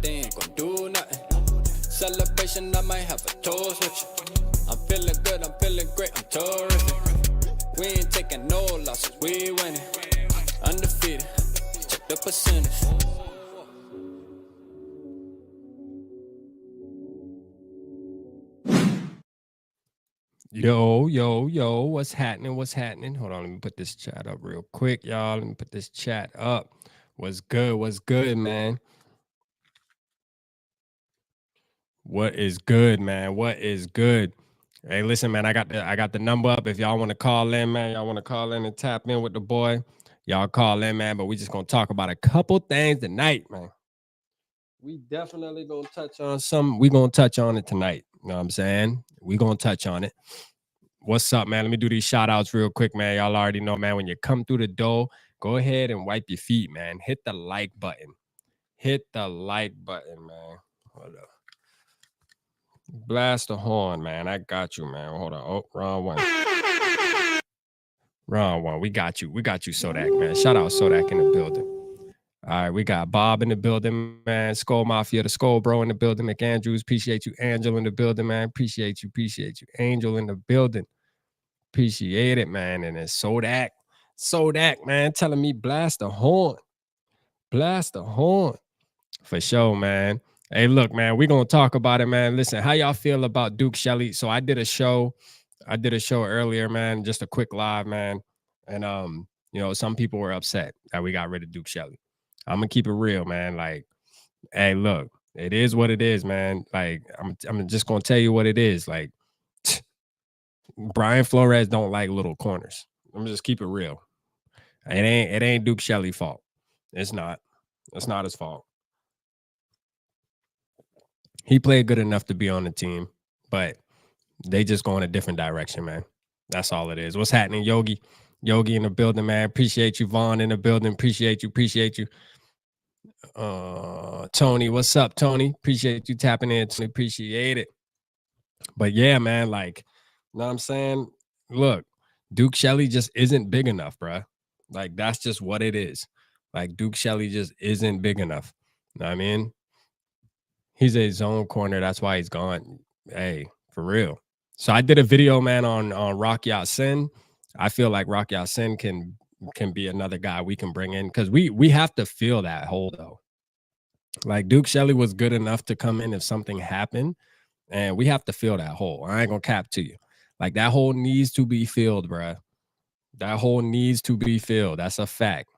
they ain't gon' do nothing. Celebration, I might have a toast with you. I'm feeling good, I'm feeling great, I'm terrific. We ain't taking no losses, we winning. Undefeated, check the percentage. Yo, what's happening? Hold on, let me put this chat up real quick, y'all. Let me put this chat up. What's good, man? What is good, man? What is good? Hey, listen, man, I got the number up. If y'all want to call in, man, y'all want to call in and tap in with the boy, y'all call in, man. But we just gonna talk about a couple things tonight, man. We definitely gonna touch on some. We gonna touch on it tonight. You know what I'm saying? We gonna touch on it. What's up, man? Let me do these shout outs real quick, man. Y'all already know, man. When you come through the door, go ahead and wipe your feet, man. Hit the like button. Hit the like button, man. Hold up. Blast the horn, man. I got you, man. Hold on. Oh, wrong one. Wrong one. We got you. We got you, Sodak, man. Shout out Sodak in the building. All right, we got Bob in the building, man. Skull Mafia, the Skull Bro in the building. McAndrews, appreciate you. Angel in the building, man. Appreciate you. Angel in the building. Appreciate it, man. And it's Sodak, man, telling me blast the horn. Blast the horn. For sure, man. Hey, look, man, we're gonna talk about it, man. Listen, how y'all feel about Duke Shelley? So I did a show earlier, man, just a quick live, man. And some people were upset that we got rid of Duke Shelley. I'm gonna keep it real, man. Like, hey, look, it is what it is, man. Like, I'm just gonna tell you what it is. Like, Brian Flores don't like little corners. I'm just keep it real. It ain't Duke Shelley's fault. It's not. It's not his fault. He played good enough to be on the team, but they just go in a different direction, man. That's all it is. What's happening, Yogi? Yogi in the building, man. Appreciate you. Vaughn in the building. Appreciate you. Tony, what's up, Tony? Appreciate you tapping in. Appreciate it. But yeah, man, like, you know what I'm saying? Look, Duke Shelley just isn't big enough, bruh. Like, that's just what it is. Like, Duke Shelley just isn't big enough. You know what I mean? He's a zone corner. That's why he's gone. Hey, for real. So I did a video, man, on Rock Ya-Sin. I feel like Rock Ya-Sin can be another guy we can bring in because we have to fill that hole, though. Like, Duke Shelley was good enough to come in if something happened, and we have to fill that hole. I ain't gonna cap to you. Like, that hole needs to be filled, bruh. That hole needs to be filled. That's a fact.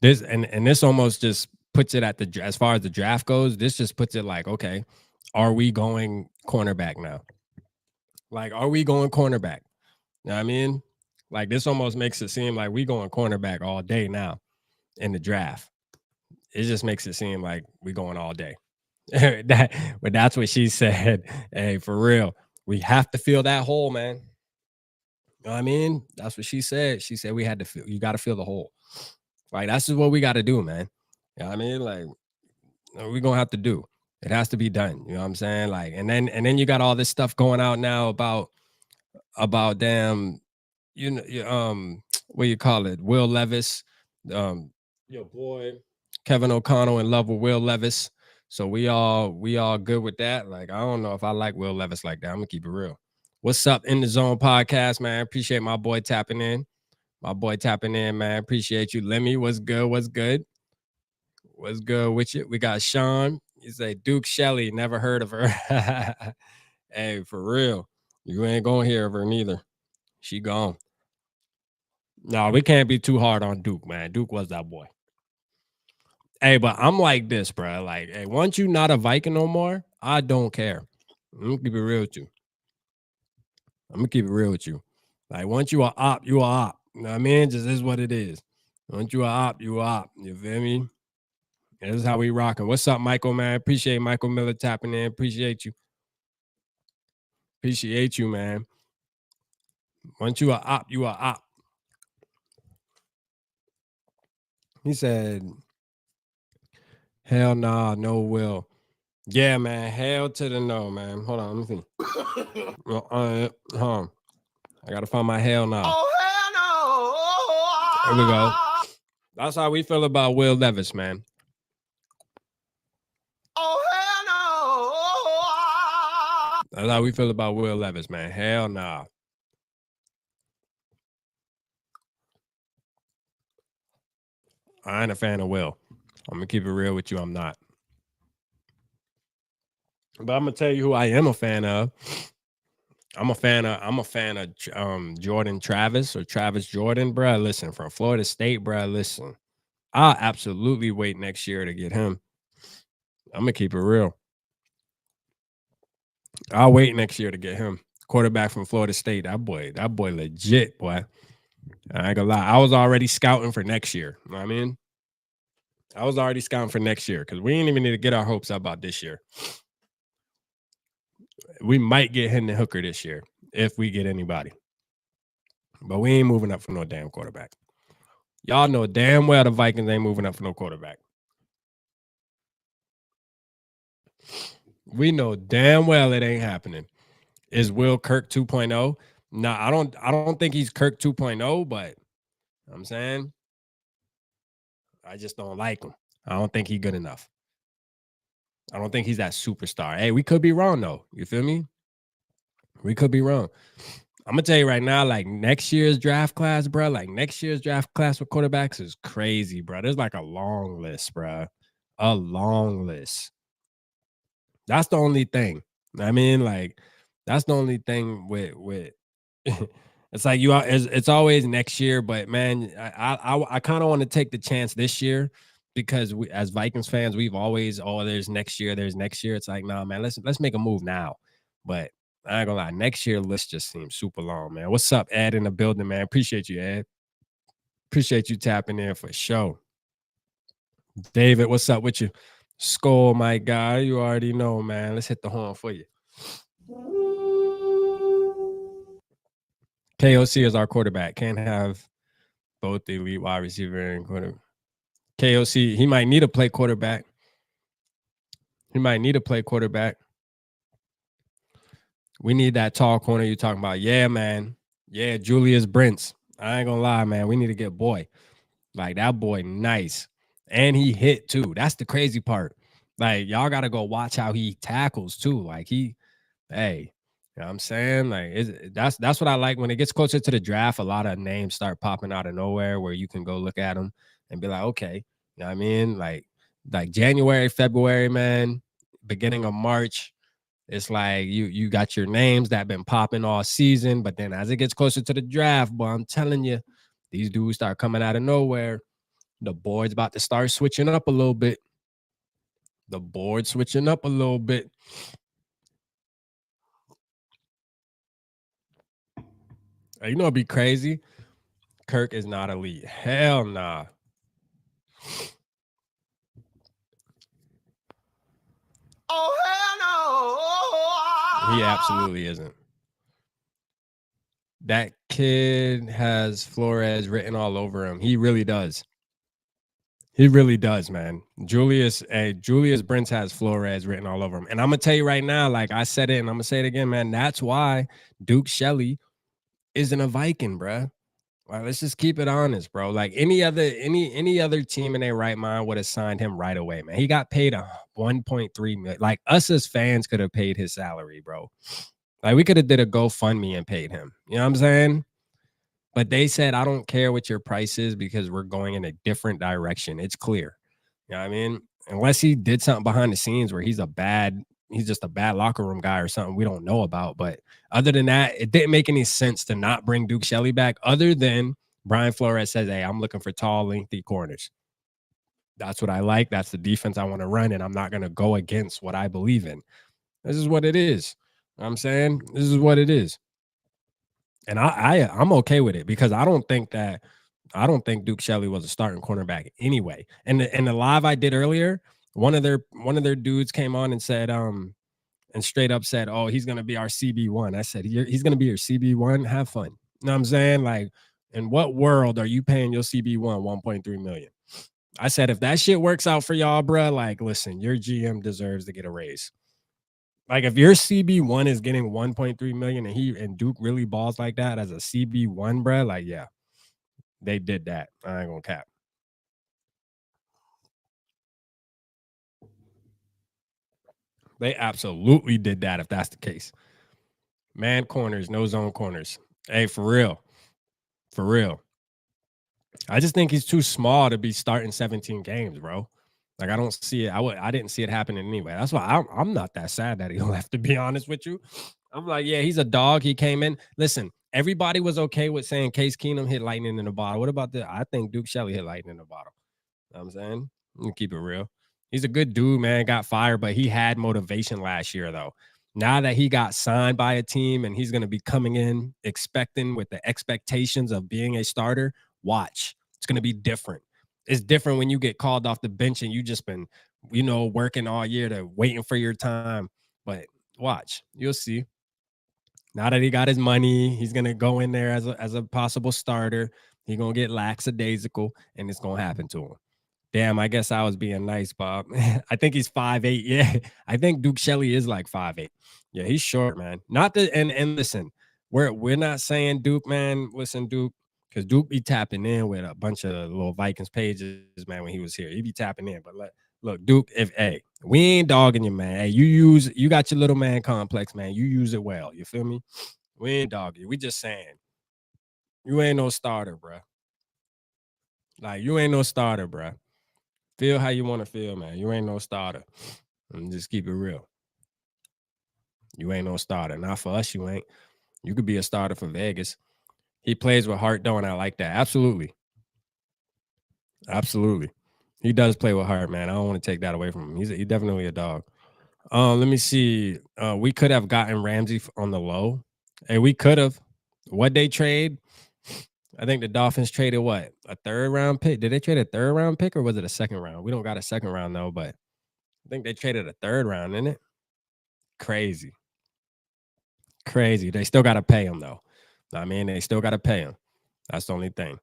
This almost just puts it at as far as the draft goes, this just puts it like, okay, are we going cornerback now? Like, are we going cornerback? You know what I mean? Like, this almost makes it seem like we going cornerback all day now in the draft. It just makes it seem like we going all day. But that's what she said. Hey, for real, we have to fill that hole, man. You know what I mean? That's what she said. She said we had to fill. You got to fill the hole. Like, that's just what we got to do, man. You know what I mean? Like, we're gonna have to do. It has to be done. You know what I'm saying? Like, and then you got all this stuff going out now about damn, what you call it? Will Levis, your boy Kevin O'Connell in love with Will Levis. So we all good with that. Like, I don't know if I like Will Levis like that. I'm gonna keep it real. What's up in the zone podcast, man? Appreciate my boy tapping in. Man. Appreciate you. Lemmy, what's good? What's good with you? We got Sean. He say Duke Shelley, never heard of her. Hey, for real. You ain't gonna hear of her neither. She gone. No, we can't be too hard on Duke, man. Duke was that boy. Hey, but I'm like this, bro. Like, hey, once you not a Viking no more, I don't care. I'm gonna keep it real with you. Like, once you are op, you are op. You know what I mean? Just is what it is. Once you are op, you are op. You feel me? This is how we rocking. What's up, Michael, man? Appreciate Michael Miller tapping in. Appreciate you, man. Once you are op, you are op. He said, hell nah, no will. Yeah, man. Hell to the no, man. Hold on, let me see. Hold on. I gotta find my hell nah. Oh, hell no. Here we go. That's how we feel about Will Levis, man. Oh, hell That's how we feel about Will Levis, man. Hell nah. I ain't a fan of Will. I'm gonna keep it real with you. I'm not. But I'm gonna tell you who I am a fan of. I'm a fan of Jordan Travis or Travis Jordan, bro. Listen, from Florida State, bro. Listen, I'll absolutely wait next year to get him. I'm gonna keep it real. I'll wait next year to get him. Quarterback from Florida State. That boy legit, boy. I ain't gonna lie. I was already scouting for next year. You know what I mean? I was already scouting for next year because we ain't even need to get our hopes up about this year. We might get Hendon Hooker this year if we get anybody. But we ain't moving up for no damn quarterback. Y'all know damn well the Vikings ain't moving up for no quarterback. We know damn well it ain't happening. Is Will Kirk 2.0? Nah, I don't think he's Kirk 2.0, but I'm saying I just don't like him. I don't think he's good enough. I don't think he's that superstar. Hey, we could be wrong though. You feel me? We could be wrong. I'm gonna tell you right now, like next year's draft class, bro. Like next year's draft class for quarterbacks is crazy, bro. There's like a long list, bro. A long list. That's the only thing. I mean, like, that's the only thing with it's like it's always next year, but man, I kind of want to take the chance this year because we as Vikings fans, we've always there's next year, there's next year. It's like, nah, man, let's make a move now. But I ain't gonna lie, next year list just seems super long, man. What's up, Ed in the building, man? Appreciate you, Ed. Appreciate you tapping in for sure. David, what's up with you? Skull, my guy. You already know, man. Let's hit the horn for you. KOC is our quarterback. Can't have both the elite wide receiver and quarterback. KOC, he might need to play quarterback. He might need to play quarterback. We need that tall corner you're talking about. Yeah, man. Yeah, Julius Brents. I ain't gonna lie, man. We need to get boy. Like that boy, nice. And he hit too. That's the crazy part. Like, y'all gotta go watch how he tackles too. Like hey, you know what I'm saying? Like that's what I like when it gets closer to the draft. A lot of names start popping out of nowhere where you can go look at them and be like, okay, you know what I mean? Like January, February, man, beginning of March, it's like you got your names that been popping all season, but then as it gets closer to the draft, boy, I'm telling you, these dudes start coming out of nowhere. The board's about to start switching up a little bit. The board switching up a little bit. You know, it'd be crazy. Kirk is not elite. Hell nah. Oh, hell no. He absolutely isn't. That kid has Flores written all over him. He really does. He really does, man. Julius Brents has Flores written all over him. And I'm gonna tell you right now, like I said it, and I'm gonna say it again, man. That's why Duke Shelley isn't a Viking, bruh. Like, let's just keep it honest, bro. Like any other team in their right mind would have signed him right away, man. He got paid a 1.3 million. Like us as fans could have paid his salary, bro. Like we could have did a GoFundMe and paid him. You know what I'm saying? But they said, I don't care what your price is because we're going in a different direction. It's clear. You know what I mean? Unless he did something behind the scenes where he's just a bad locker room guy or something we don't know about. But other than that, it didn't make any sense to not bring Duke Shelley back other than Brian Flores says, hey, I'm looking for tall, lengthy corners. That's what I like. That's the defense I want to run. And I'm not going to go against what I believe in. This is what it is. You know what I'm saying this is what it is. And I'm okay with it because I don't think Duke Shelley was a starting cornerback anyway. And the live I did earlier, one of their dudes came on and said, and straight up said, oh, he's gonna be our CB1. I said, he's gonna be your CB1. Have fun. You know what I'm saying? Like, in what world are you paying your CB1 $1.3 million? I said, if that shit works out for y'all, bro, like, listen, your GM deserves to get a raise. Like, if your CB1 is getting 1.3 million and Duke really balls like that as a CB1, bro, like, yeah, they did that. I ain't gonna cap. They absolutely did that if that's the case. Man corners, no zone corners. Hey, for real. For real. I just think he's too small to be starting 17 games, bro. Like I don't see it. I didn't see it happening anyway. That's why I'm not that sad that he left, to be honest with you. I'm like, yeah, he's a dog. He came in. Listen, everybody was okay with saying Case Keenum hit lightning in the bottle. What about the? I think Duke Shelley hit lightning in the bottle. You know what I'm saying? Let me keep it real. He's a good dude, man. Got fired, but he had motivation last year, though. Now that he got signed by a team and he's going to be coming in expecting with the expectations of being a starter, watch. It's going to be different. It's different when you get called off the bench and you just been, working all year to waiting for your time. But watch, you'll see. Now that he got his money, he's gonna go in there as a possible starter. He's gonna get lackadaisical, and it's gonna happen to him. Damn, I guess I was being nice, Bob. I think he's 5'8". Yeah, I think Duke Shelley is like 5'8". Yeah, he's short, man. Not the and listen, we're not saying Duke, man. Listen, Duke, because Duke be tapping in with a bunch of little Vikings pages, man. When he was here, he be tapping in. But look, Duke, we ain't dogging you, man. Hey, you got your little man complex, man. You use it well. You feel me? We ain't dogging you. We just saying you ain't no starter, bro. Like you ain't no starter, bro. Feel how you want to feel, man. You ain't no starter. And just keep it real. You ain't no starter. Not for us, you ain't. You could be a starter for Vegas. He plays with heart, though, and I like that. Absolutely. Absolutely. He does play with heart, man. I don't want to take that away from him. He's definitely a dog. Let me see. We could have gotten Ramsey on the low. Hey, we could have. What they trade? I think the Dolphins traded what? A third round pick? Did they trade a third round pick or was it a second round? We don't got a second round though, but I think they traded a third round, isn't it? Crazy. Crazy. They still got to pay him though. I mean, they still got to pay him. That's the only thing.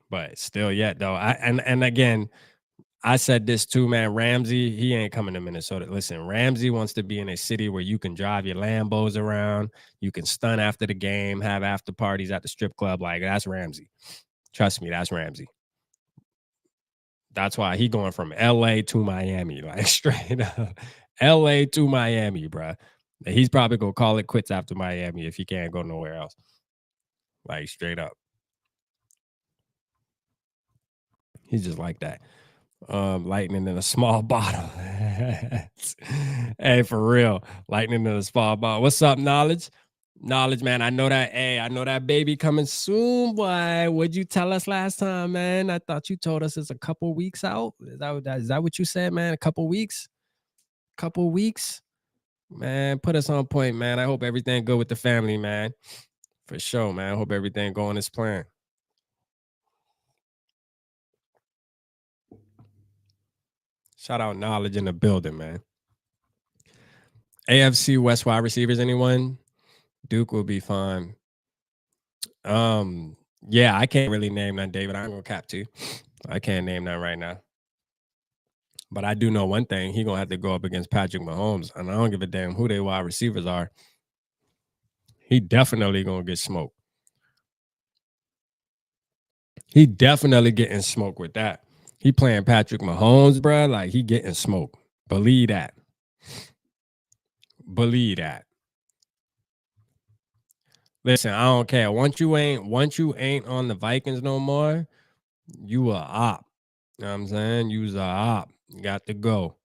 But still yet though. And again, I said this too, man. Ramsey, he ain't coming to Minnesota. Listen, Ramsey wants to be in a city where you can drive your Lambos around, you can stun after the game, have after parties at the strip club. Like that's Ramsey. Trust me, that's Ramsey. That's why he going from LA to Miami, like straight up. LA to Miami, bro. He's probably gonna call it quits after Miami if he can't go nowhere else. Like straight up. He's just like that. Lightning in a small bottle. Hey, for real. Lightning in a small bottle. What's up, Knowledge? Knowledge, man. I know that. Hey, I know that baby coming soon, boy. What'd you tell us last time, man? I thought you told us it's a couple weeks out. Is that what you said, man? A couple weeks? Couple weeks? Man, put us on point, man. I hope everything good with the family, man. For sure, man. I hope everything going as planned. Shout out Knowledge in the building, man. AFC West wide receivers, anyone? Duke will be fine. Yeah, I can't really name none, David. I'm gonna cap to. I can't name none right now. But I do know one thing: he gonna have to go up against Patrick Mahomes, and I don't give a damn who they wide receivers are. He definitely gonna get smoked. He definitely getting smoked with that. He playing Patrick Mahomes, bro. Like he getting smoked. Believe that. Believe that. Listen, I don't care. Once you ain't on the Vikings no more, you a op. You know what I'm saying? You's a op. You got to go.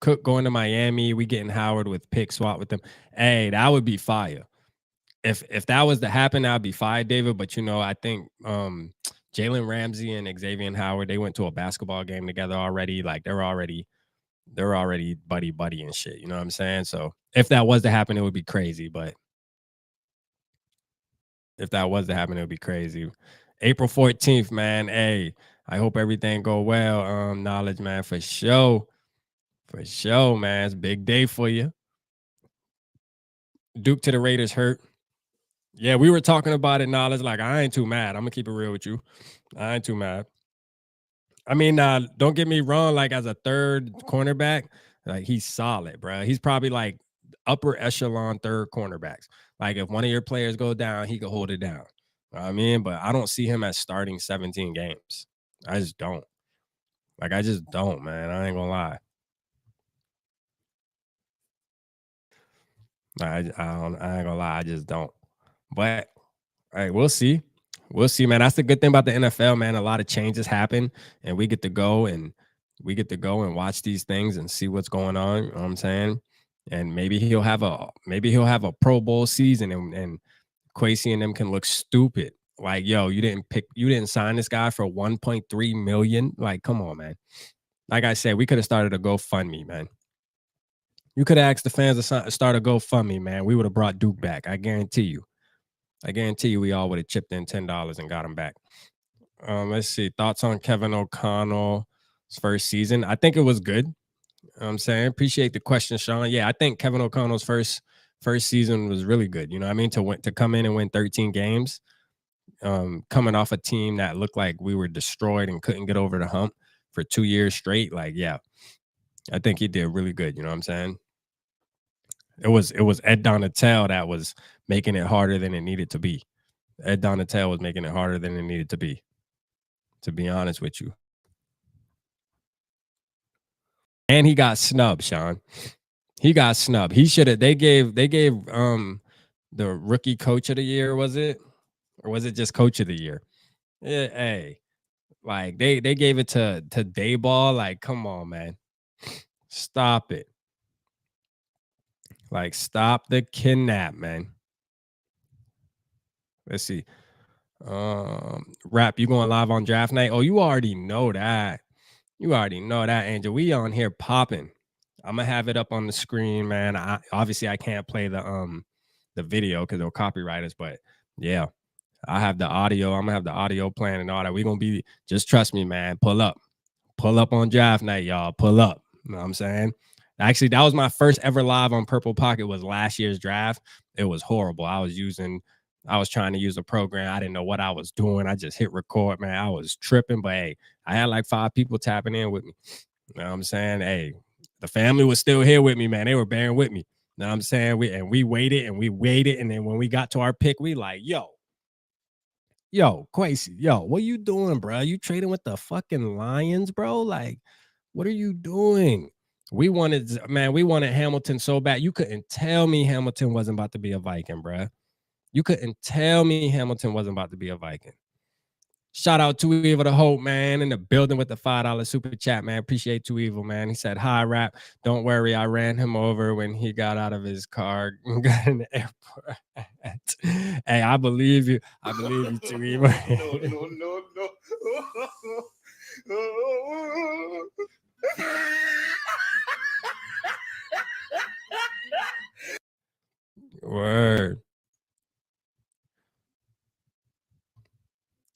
Cook going to Miami. We getting Howard with pick swap with them. Hey, that would be fire. If that was to happen, that'd be fire, David. But I think Jalen Ramsey and Xavier Howard, they went to a basketball game together already. Like they're already buddy and shit. You know what I'm saying? So if that was to happen, it would be crazy. But if that was to happen, it would be crazy. April 14th, man. Hey, I hope everything go well. Knowledge, man, for sure. For sure, man. It's a big day for you. Duke to the Raiders hurt. Yeah, we were talking about it, Knowledge. Like, I ain't too mad. I'm gonna keep it real with you. I ain't too mad. I mean, don't get me wrong, like as a third cornerback, like he's solid, bro. He's probably like upper echelon third cornerbacks. Like if one of your players go down, he could hold it down. I mean, but I don't see him as starting 17 games. I just don't. Like, I just don't, man. I ain't gonna lie. I ain't gonna lie, I just don't. But hey, we'll see. We'll see, man. That's the good thing about the NFL, man. A lot of changes happen, and we get to go and watch these things and see what's going on. You know what I'm saying? And maybe he'll have a Pro Bowl season, and Quasi and them can look stupid. Like, yo, you didn't sign this guy for 1.3 million. Like, come on, man. Like I said, we could have started a GoFundMe, man. You could have asked the fans to start a GoFundMe, man. We would have brought Duke back. I guarantee you. I guarantee you we all would have chipped in $10 and got him back. Let's see. Thoughts on Kevin O'Connell's first season? I think it was good. You know what I'm saying? Appreciate the question, Sean. Yeah, I think Kevin O'Connell's first season was really good. You know what I mean? To come in and win 13 games, coming off a team that looked like we were destroyed and couldn't get over the hump for 2 years straight. Like, yeah, I think he did really good. You know what I'm saying? It was Ed Donatel that was making it harder than it needed to be. Ed Donatel was making it harder than it needed to be honest with you. And he got snubbed, Sean. He got snubbed. He should have they gave the rookie coach of the year, was it? Or was it just coach of the year? Yeah, hey. Like they gave it to Dayball. Like, come on, man. Stop it. Like, stop the kidnap, man. Let's see. Rap, you going live on draft night? Oh, you already know that. You already know that, Angel. We on here popping. I'm gonna have it up on the screen, man. Obviously I can't play the video because they'll copyright us, but yeah, I have the audio. I'm gonna have the audio playing and all that. We gonna be just trust me, man. Pull up on draft night, y'all. Pull up. You know what I'm saying? Actually, that was my first ever live on Purple Pocket. Was last year's draft. It was horrible. I was trying to use a program. I didn't know what I was doing. I just hit record, man. I was tripping, but hey, I had like 5 people tapping in with me. You know what I'm saying? Hey, the family was still here with me, man. They were bearing with me. You know what I'm saying? We waited and we waited. And then when we got to our pick, we like, yo, Quasi, yo, what you doing, bro? You trading with the fucking Lions, bro? Like, what are you doing? We wanted Hamilton so bad. You couldn't tell me Hamilton wasn't about to be a Viking, bro. You couldn't tell me Hamilton wasn't about to be a Viking. Shout out to Evil the Hope, man, in the building with the $5 super chat, man. Appreciate to Evil, man. He said, hi, Rap. Don't worry. I ran him over when he got out of his car and got in the airport. Hey, I believe you. I believe you, too, Evil. Word.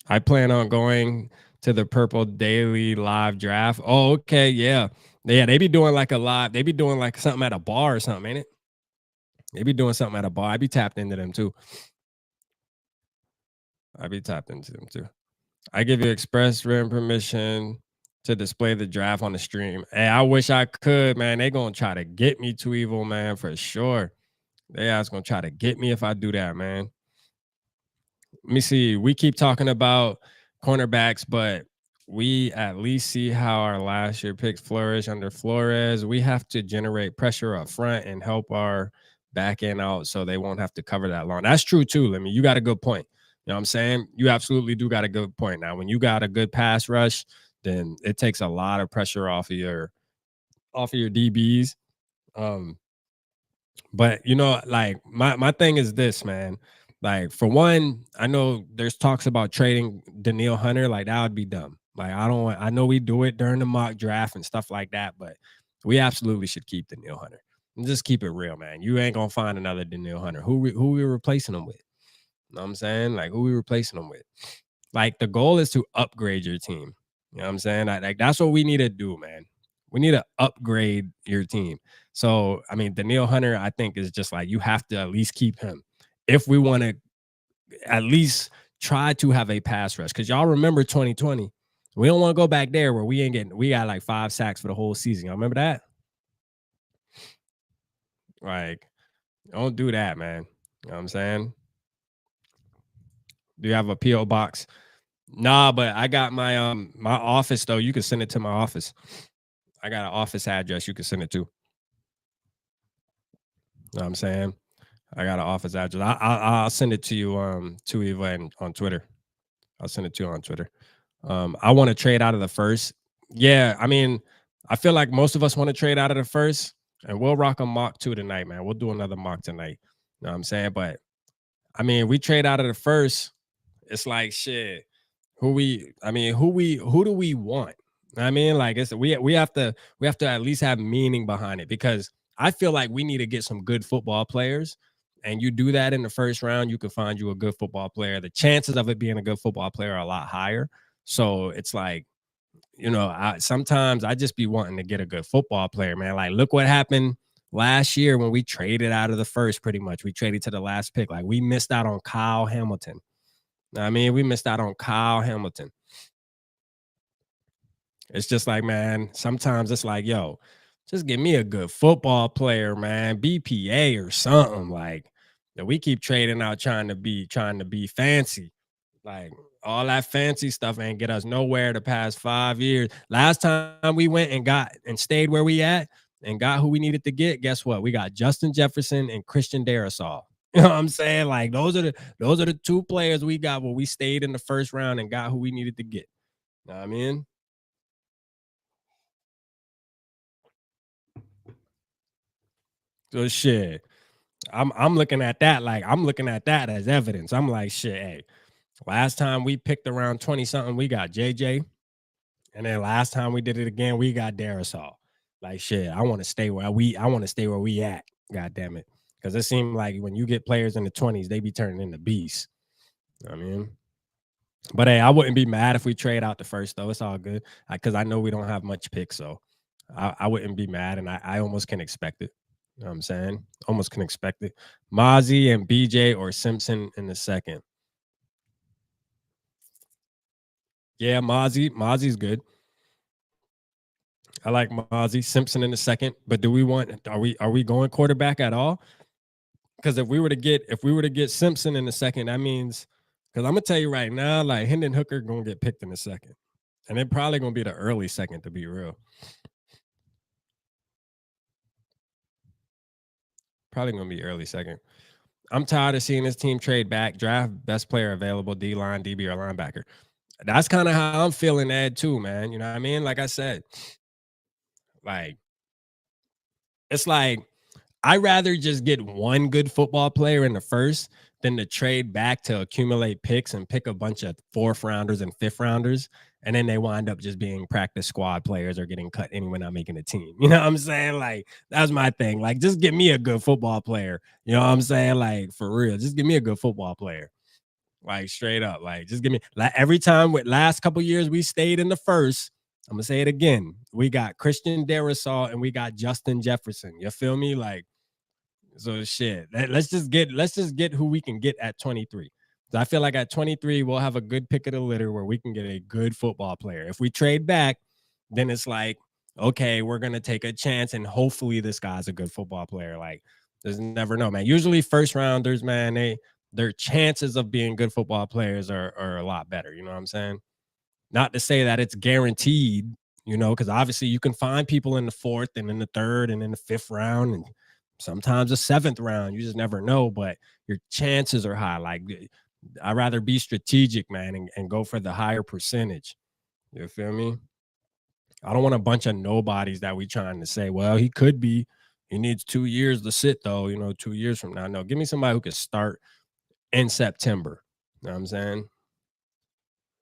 I plan on going to the Purple Daily live draft. Oh, okay, yeah. Yeah, they be doing like they be doing like something at a bar or something, ain't it? They be doing something at a bar. I be tapped into them too. I give you express written permission to display the draft on the stream. Hey, I wish I could, man. They gonna try to get me to Evil, man, for sure. They are gonna try to get me if I do that, man. Let me see. We keep talking about cornerbacks, but we at least see how our last year picks flourish under Flores. We have to generate pressure up front and help our back end out so they won't have to cover that long. That's true too. I mean, you got a good point. You know what I'm saying? You absolutely do got a good point. Now, when you got a good pass rush, then it takes a lot of pressure off of your DBs. But you know, like my thing is this, man. Like, for one, I know there's talks about trading Daniil Hunter. Like, that would be dumb. Like, I know we do it during the mock draft and stuff like that, but we absolutely should keep Daniil Hunter. And just keep it real, man. You ain't gonna find another Daniil Hunter. Who we replacing him with? You know what I'm saying? Like, who we replacing him with? Like, the goal is to upgrade your team. You know what I'm saying? Like that's what we need to do, man. We need to upgrade your team. So, I mean, Daniil Hunter, I think, is just like, you have to at least keep him if we want to at least try to have a pass rush. Because y'all remember 2020. We don't want to go back there where we got like 5 sacks for the whole season. Y'all remember that? Like, don't do that, man. You know what I'm saying? Do you have a P.O. box? Nah, but I got my my office though. You can send it to my office. I got an office address you can send it to. You know what I'm saying? I got an office address. I'll send it to you to Eva on Twitter. I'll send it to you on Twitter. I want to trade out of the first. Yeah, I mean, I feel like most of us want to trade out of the first, and we'll rock a mock too tonight, man. We'll do another mock tonight. You know what I'm saying? But I mean, we trade out of the first. It's like shit. Who do we want? I mean, like it's we have to at least have meaning behind it because I feel like we need to get some good football players. And you do that in the first round, you can find you a good football player. The chances of it being a good football player are a lot higher. So it's like, sometimes I just be wanting to get a good football player, man. Like, look what happened last year when we traded out of the first, pretty much. We traded to the last pick. Like, we missed out on Kyle Hamilton. I mean, we missed out on Kyle Hamilton. It's just like, man, sometimes it's like, yo, just give me a good football player, man. BPA or something. Like that we keep trading out trying to be fancy. Like all that fancy stuff ain't get us nowhere the past 5 years. Last time we went and got and stayed where we at and got who we needed to get, guess what? We got Justin Jefferson and Christian Darrisaw. You know what I'm saying? Like those are the two players we got where we stayed in the first round and got who we needed to get. You know what I mean? So shit. I'm looking at that like I'm looking at that as evidence. I'm like, shit, hey, last time we picked around 20 something, we got JJ. And then last time we did it again, we got Darrisaw. Like shit, I want to stay where we at. God damn it. Because it seemed like when you get players in the 20s, they be turning into beasts. I mean, but hey, I wouldn't be mad if we trade out the first though. It's all good. Because I know we don't have much pick, so I wouldn't be mad, and I almost can expect it. You know what I'm saying? Almost can expect it. Mozzie and BJ or Simpson in the second. Yeah, Mozzie's good. I like Mozzie. Simpson in the second. But do we want are we going quarterback at all? Because if we were to get Simpson in the second, that means because I'm gonna tell you right now, like Hendon Hooker gonna get picked in the second. And it probably gonna be the early second to be real. Probably gonna be early second. I'm tired of seeing this team trade back, draft best player available, D line, DB, or linebacker. That's kind of how I'm feeling Ed too, man. You know what I mean? Like I said, like it's like I rather just get one good football player in the first than to trade back to accumulate picks and pick a bunch of fourth rounders and fifth rounders. And then they wind up just being practice squad players or getting cut anyway, not making a team. You know what I'm saying? Like, that's my thing. Like, just give me a good football player. You know what I'm saying? Like, for real, just give me a good football player. Like, straight up. Like, just give me, like, every time with last couple years we stayed in the first, I'm going to say it again. We got Christian Darrisaw and we got Justin Jefferson. You feel me? Like, so shit. Let's just get who we can get at 23. So I feel like at 23 we'll have a good pick of the litter where we can get a good football player. If we trade back, then it's like, okay, we're gonna take a chance and hopefully this guy's a good football player. Like, there's never know, man. Usually first rounders, man, their chances of being good football players are a lot better. You know what I'm saying? Not to say that it's guaranteed, because obviously you can find people in the fourth and in the third and in the fifth round and sometimes a seventh round. You just never know, but your chances are high. Like I'd rather be strategic, man, and go for the higher percentage. You feel me? I don't want a bunch of nobodies that we trying to say, well, he could be. He needs 2 years to sit, though, 2 years from now. No, give me somebody who could start in September. You know what I'm saying?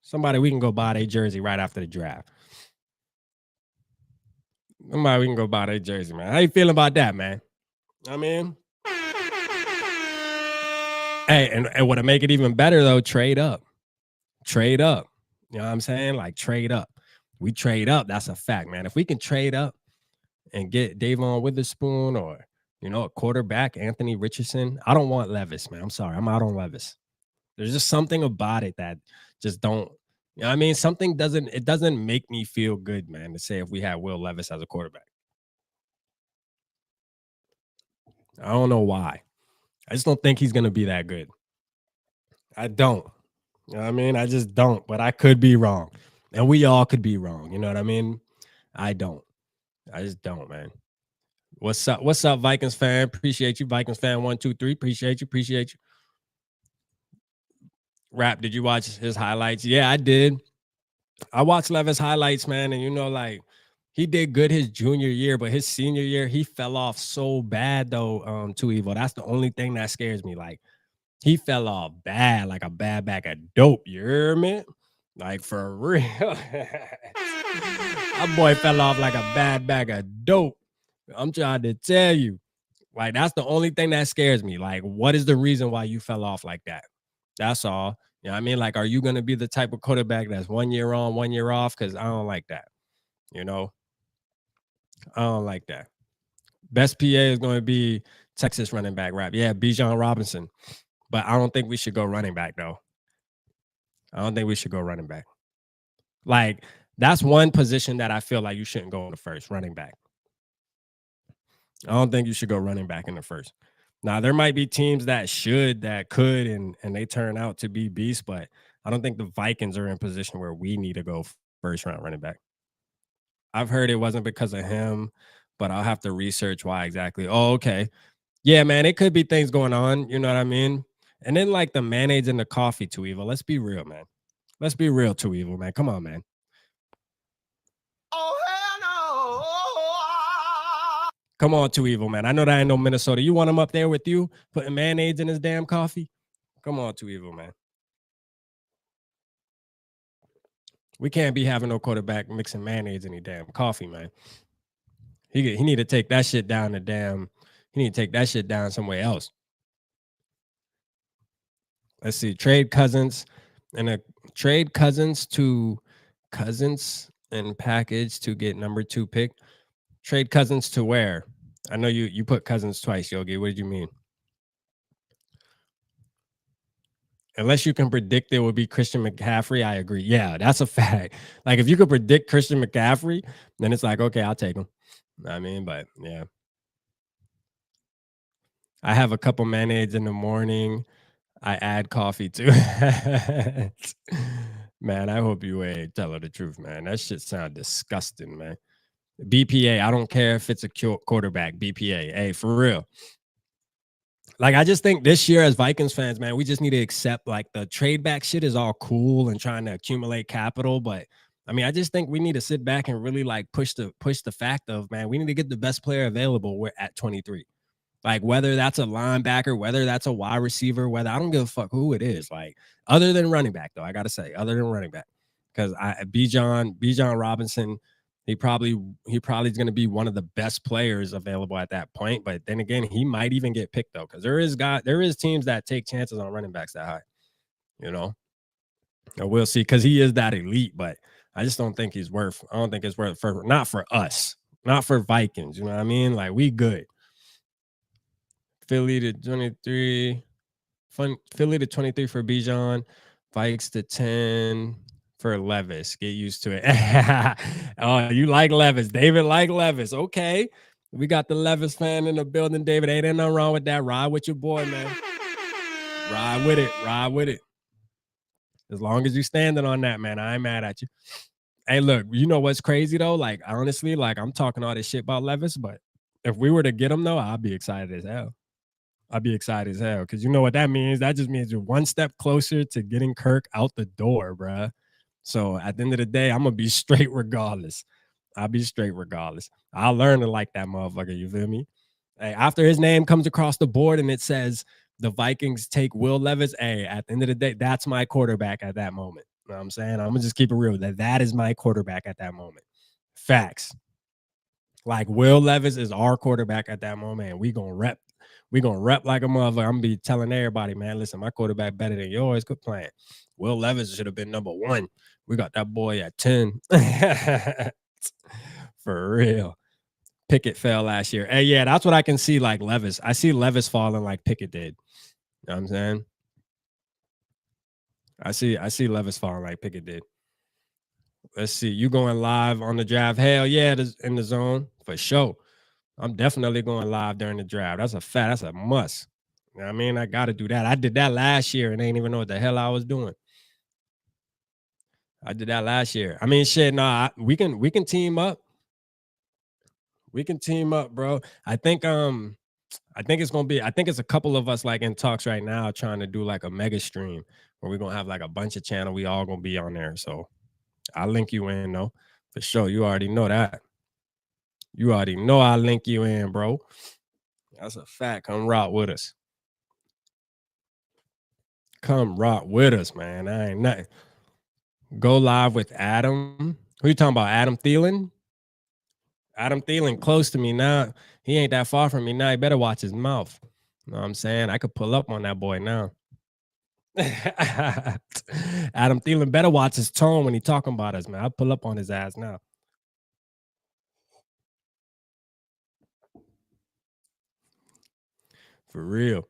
Somebody we can go buy their jersey right after the draft. Somebody we can go buy their jersey, man. How you feeling about that, man? I mean, hey, and what to make it even better though, trade up. Trade up. You know what I'm saying? Like trade up. We trade up. That's a fact, man. If we can trade up and get Davon Witherspoon or a quarterback, Anthony Richardson. I don't want Levis, man. I'm sorry. I'm out on Levis. There's just something about it that just don't. You know what I mean? Something doesn't make me feel good, man, to say if we had Will Levis as a quarterback. I don't know why. I just don't think he's gonna be that good. I don't. You know what I mean? I just don't, but I could be wrong. And we all could be wrong. You know what I mean? I don't. I just don't, man. What's up? What's up, Vikings fan? Appreciate you, Vikings fan 123. Appreciate you. Appreciate you. Rap, did you watch his highlights? Yeah, I did. I watched Levis highlights, man, and like he did good his junior year, but his senior year he fell off so bad though. Too evil. That's the only thing that scares me. Like he fell off bad, like a bad bag of dope. You hear me? Like for real. That boy fell off like a bad bag of dope. I'm trying to tell you. Like that's the only thing that scares me. Like, what is the reason why you fell off like that? That's all. You know what I mean? Like, are you gonna be the type of quarterback that's 1 year on, 1 year off? Because I don't like that. You know, I don't like that. Best PA is going to be Texas running back rap. Yeah, Bijan Robinson. But I don't think we should go running back though. I don't think we should go running back. Like, that's one position that I feel like you shouldn't go in the first, running back. I don't think you should go running back in the first. Now, there might be teams that should, that could, and they turn out to be beasts, but I don't think the Vikings are in position where we need to go first round running back. I've heard it wasn't because of him, but I'll have to research why exactly. Oh, okay. Yeah, man, it could be things going on. You know what I mean? And then like the mayonnaise and the coffee, too evil. Let's be real, man. Let's be real, too evil, man. Come on, man. Oh, hell no. Come on, too evil, man. I know that ain't no Minnesota. You want him up there with you putting mayonnaise in his damn coffee? Come on, too evil, man. We can't be having no quarterback mixing mayonnaise in any damn coffee, man. He need to take that shit down the damn. He need to take that shit down somewhere else. Let's see. Trade Cousins to Cousins and package to get number 2 pick. Trade Cousins to where? I know you put Cousins twice, Yogi. What did you mean? Unless you can predict it would be Christian McCaffrey, I agree. Yeah, that's a fact. Like if you could predict Christian McCaffrey, then it's like, okay, I'll take him. I mean, but yeah. I have a couple mayonnaise in the morning. I add coffee too. Man, I hope you ain't telling the truth, man. That shit sound disgusting, man. BPA, I don't care if it's a quarterback. BPA, hey, for real. Like, I just think this year as Vikings fans, man, we just need to accept like the trade back shit is all cool and trying to accumulate capital. But I mean, I just think we need to sit back and really like push the fact of, man, we need to get the best player available. We're at 23. Like whether that's a linebacker, whether that's a wide receiver, whether I don't give a fuck who it is. Like other than running back, though, I gotta say, other than running back, because Bijan Robinson, he probably is gonna be one of the best players available at that point. But then again, he might even get picked though, because there is teams that take chances on running backs that high. You know, and we'll see because he is that elite, but I just don't think he's worth. I don't think it's worth for not for us, not for Vikings. You know what I mean? Like we good. Philly to 23. Philly to 23 for Bijan. Vikes to 10 for Levis. Get used to it. Oh, you like Levis. David like Levis. Okay. We got the Levis fan in the building, David. Ain't nothing wrong with that. Ride with your boy, man. Ride with it. Ride with it. As long as you standing on that, man, I ain't mad at you. Hey, look, you know what's crazy though? Like, honestly, like I'm talking all this shit about Levis, but if we were to get him though, I'd be excited as hell. I'd be excited as hell because you know what that means? That just means you're one step closer to getting Kirk out the door, bruh. So at the end of the day, I'm going to be straight regardless. I'll be straight regardless. I'll learn to like that motherfucker. You feel me? Hey, after his name comes across the board and it says the Vikings take Will Levis, hey, at the end of the day, that's my quarterback at that moment. You know what I'm saying? I'm going to just keep it real. That is my quarterback at that moment. Facts. Like Will Levis is our quarterback at that moment, and we gonna rep like a motherfucker. I'm gonna be telling everybody, man, listen, my quarterback better than yours. Good plan. Will Levis should have been number 1. We got that boy at 10. For real. Pickett fell last year. Hey, yeah, that's what I can see like Levis. I see Levis falling like Pickett did. You know what I'm saying? I see Levis falling like Pickett did. Let's see. You going live on the draft? Hell yeah, in the zone for sure. I'm definitely going live during the draft. That's a fact. That's a must. You know what I mean? I got to do that. I did that last year and I didn't even know what the hell I was doing. I did that last year. I mean, shit, nah, we can team up. We can team up, bro. I think it's a couple of us like in talks right now trying to do like a mega stream where we're gonna have like a bunch of channel. We all gonna be on there. So I'll link you in though. For sure. You already know that. You already know I'll link you in, bro. That's a fact. Come rock with us. Come rock with us, man. I ain't nothing. Go live with Adam. Who you talking about? Adam Thielen? Adam Thielen close to me now. He ain't that far from me now. He better watch his mouth. You know what I'm saying? I could pull up on that boy now. Adam Thielen better watch his tone when he talking about us, man. I'll pull up on his ass now. For real.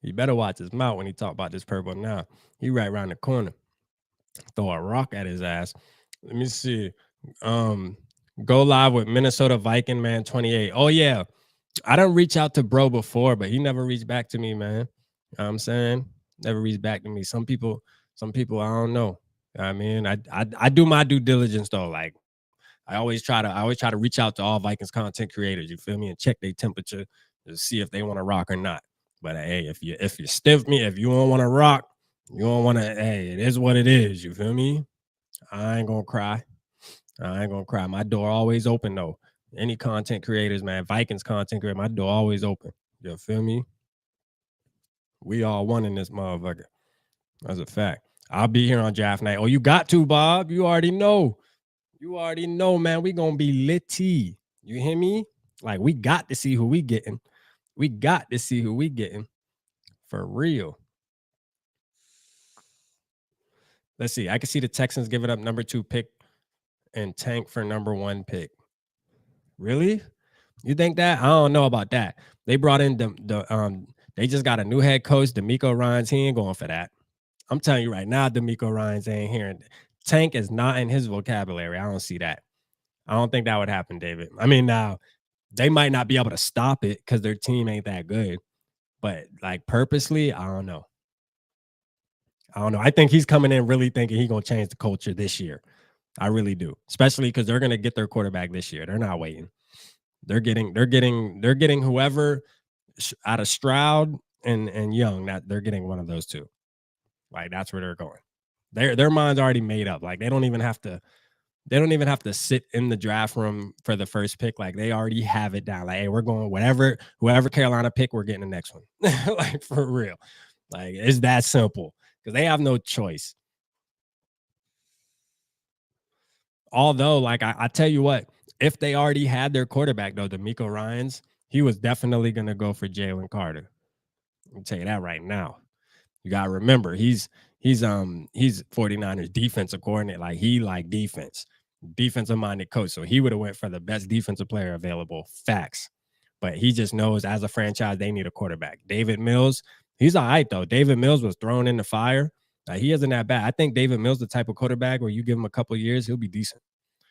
He better watch his mouth when he talk about this purple now. He right around the corner. Throw a rock at his ass. Let me see. Go live with Minnesota Viking man 28. Oh yeah. I don't reach out to bro before, but he never reached back to me, man. You know what I'm saying? Never reached back to me. Some people, I don't know. I mean, I do my due diligence though. Like I always try to reach out to all Vikings content creators, you feel me, and check their temperature to see if they want to rock or not. But hey, if you stiff me, if you don't want to rock, you don't want to, hey, it is what it is, you feel me? I ain't gonna cry. My door always open though. Any content creators, man, Vikings content creator, my door always open. You feel me? We all one in this motherfucker. That's a fact. I'll be here on draft night. Oh, you got to, Bob. You already know. You already know, man. We gonna be litty. You hear me? Like we got to see who we getting. We got to see who we getting. For real. Let's see. I can see the Texans giving up number 2 pick and tank for number 1 pick. Really? You think that? I don't know about that. They brought in they just got a new head coach, D'Amico Ryans. He ain't going for that. I'm telling you right now, D'Amico Ryans ain't hearing. Tank is not in his vocabulary. I don't see that. I don't think that would happen, David. I mean, now they might not be able to stop it because their team ain't that good. But like purposely, I don't know. I think he's coming in really thinking he's gonna change the culture this year. I really do, especially because they're gonna get their quarterback this year. They're not waiting. They're getting whoever out of Stroud and Young. That they're getting one of those two. Like that's where they're going. Their mind's already made up. Like they don't even have to sit in the draft room for the first pick. Like they already have it down. Like, hey, we're going whoever Carolina pick, we're getting the next one. Like for real. Like it's that simple because they have no choice. Although, like I tell you what, if they already had their quarterback though, D'Amico Ryans, he was definitely gonna go for Jalen Carter. I'll tell you that right now. You gotta remember, he's 49ers defensive coordinator. Like he like defensive minded coach. So he would have went for the best defensive player available. Facts. But he just knows as a franchise, they need a quarterback. David Mills, he's all right though. David Mills was thrown in the fire. He isn't that bad. I think David Mills the type of quarterback where you give him a couple of years, he'll be decent.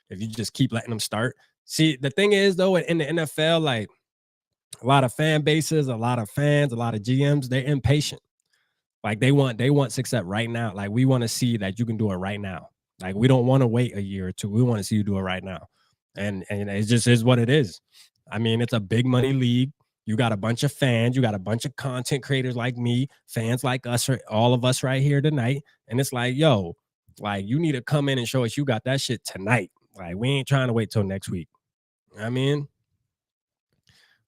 If you just keep letting him start. See, the thing is though, in the NFL, like a lot of fan bases, a lot of fans, a lot of GMs, they're impatient. Like they want success right now. Like we want to see that you can do it right now. Like we don't want to wait a year or two. We want to see you do it right now. And it just is what it is. I mean, it's a big money league. You got a bunch of fans. You got a bunch of content creators like me, fans like us, all of us right here tonight. And it's like, yo, like you need to come in and show us you got that shit tonight. Like we ain't trying to wait till next week. I mean,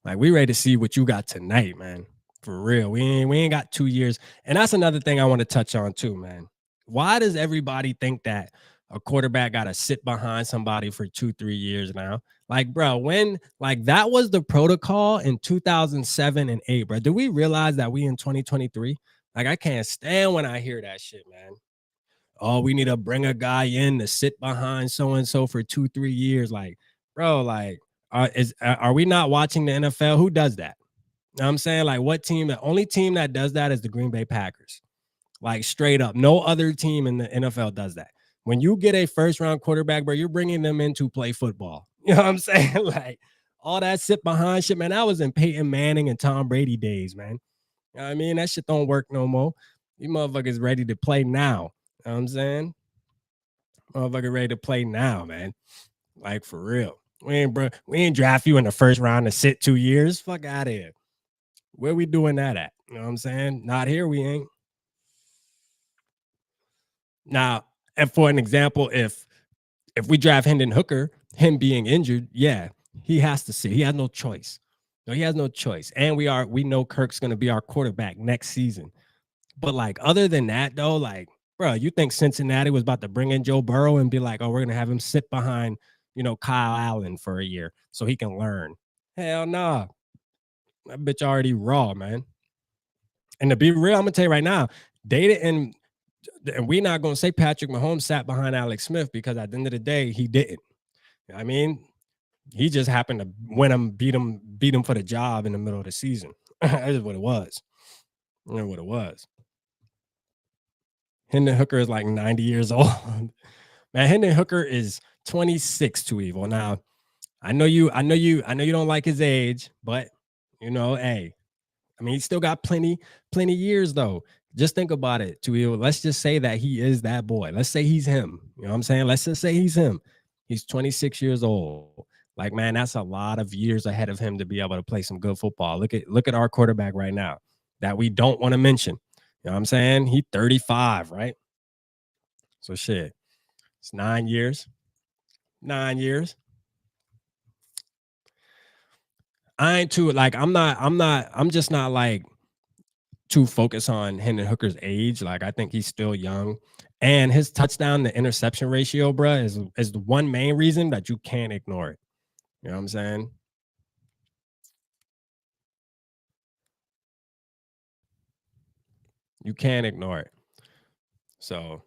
like we ready to see what you got tonight, man. For real. We ain't got 2 years. And that's another thing I want to touch on too, man. Why does everybody think that a quarterback got to sit behind somebody for 2-3 years now? Like, bro, when like that was the protocol in 2007 and 8, bro. Do we realize that we in 2023? Like, I can't stand when I hear that shit, man. Oh, we need to bring a guy in to sit behind so and so for 2-3 years. Like, bro, like, are we not watching the NFL? Who does that? You know what I'm saying? Like, what team? The only team that does that is the Green Bay Packers. Like, straight up. No other team in the NFL does that. When you get a first round quarterback, bro, you're bringing them in to play football. You know what I'm saying? Like, all that sit behind shit, man. That was in Peyton Manning and Tom Brady days, man. You know what I mean? That shit don't work no more. You motherfuckers ready to play now. You know what I'm saying? Motherfucker ready to play now, man. Like, for real. We ain't draft you in the first round to sit 2 years. Fuck out of here. Where we doing that at? You know what I'm saying? Not here, we ain't. Now, and for an example, if we draft Hendon Hooker, him being injured, yeah, he has to sit. He has no choice. No, he has no choice. And we know Kirk's gonna be our quarterback next season. But like other than that, though, like, bro, you think Cincinnati was about to bring in Joe Burrow and be like, oh, we're gonna have him sit behind, Kyle Allen for a year so he can learn? Hell nah. That bitch already raw, man. And to be real, I'm gonna tell you right now, they didn't, and we're not gonna say Patrick Mahomes sat behind Alex Smith because at the end of the day, he didn't. I mean, he just happened to win him, beat him for the job in the middle of the season. That is what it was. You know what it was. Hendon Hooker is like 90 years old. Man, Hendon Hooker is 26 to evil. Now, I know you don't like his age, but hey, I mean, he's still got plenty years though. Just think about it, to evil. Let's just say that he is that boy. Let's say he's him. You know what I'm saying? Let's just say he's him. He's 26 years old. Like, man, that's a lot of years ahead of him to be able to play some good football. Look at our quarterback right now that we don't want to mention. You know what I'm saying? He 35, right? So shit. It's 9 years. 9 years. I ain't too like I'm just not like too focused on Hendon Hooker's age. Like I think he's still young. And his touchdown to interception ratio, bruh, is the one main reason that you can't ignore it. You know what I'm saying? You can't ignore it. So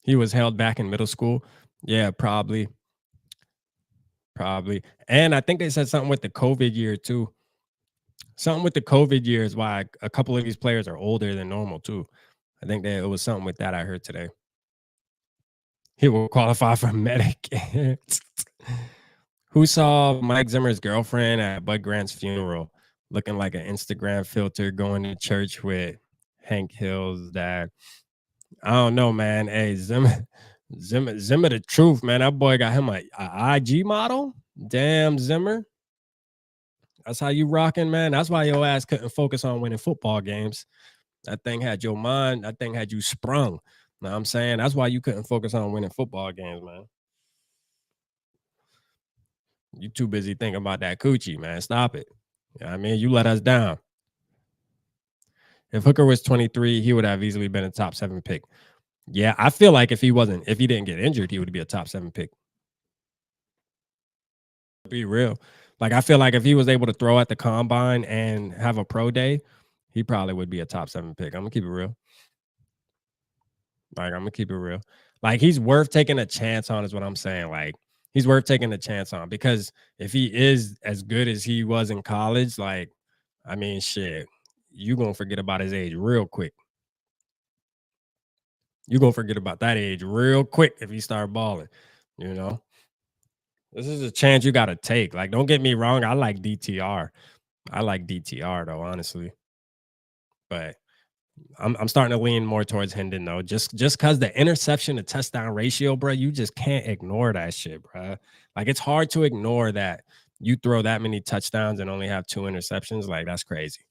he was held back in middle school. Yeah, probably. Probably. And I think they said something with the COVID year too. Something with the COVID year is why a couple of these players are older than normal too. I think that it was something with that I heard today. He will qualify for Medicare. Who saw Mike Zimmer's girlfriend at Bud Grant's funeral looking like an Instagram filter going to church with Hank Hill's dad? I don't know, man. Hey, Zimmer the truth, man. That boy got him a IG model. Damn, Zimmer. That's how you rocking, man. That's why your ass couldn't focus on winning football games. That thing had your mind. That thing had you sprung. Know what I'm saying? That's why you couldn't focus on winning football games, man. You too busy thinking about that coochie, man. Stop it. You know what I mean? You let us down. If Hooker was 23, he would have easily been a top 7 pick. Yeah, I feel like if he didn't get injured, he would be a top 7 pick. Be real. Like I feel like if he was able to throw at the combine and have a pro day, he probably would be a top 7 pick. I'm gonna keep it real. Like he's worth taking a chance on, is what I'm saying. Like he's worth taking a chance on because if he is as good as he was in college, like, I mean, shit, you gonna forget about his age real quick. You're gonna forget about that age real quick if he start balling, you know. This is a chance you gotta take. Like, don't get me wrong, I like DTR. I like DTR though, honestly. But I'm starting to lean more towards Hendon though. Just because the interception to touchdown ratio, bro, you just can't ignore that shit, bro. Like it's hard to ignore that you throw that many touchdowns and only have 2 interceptions. Like that's crazy.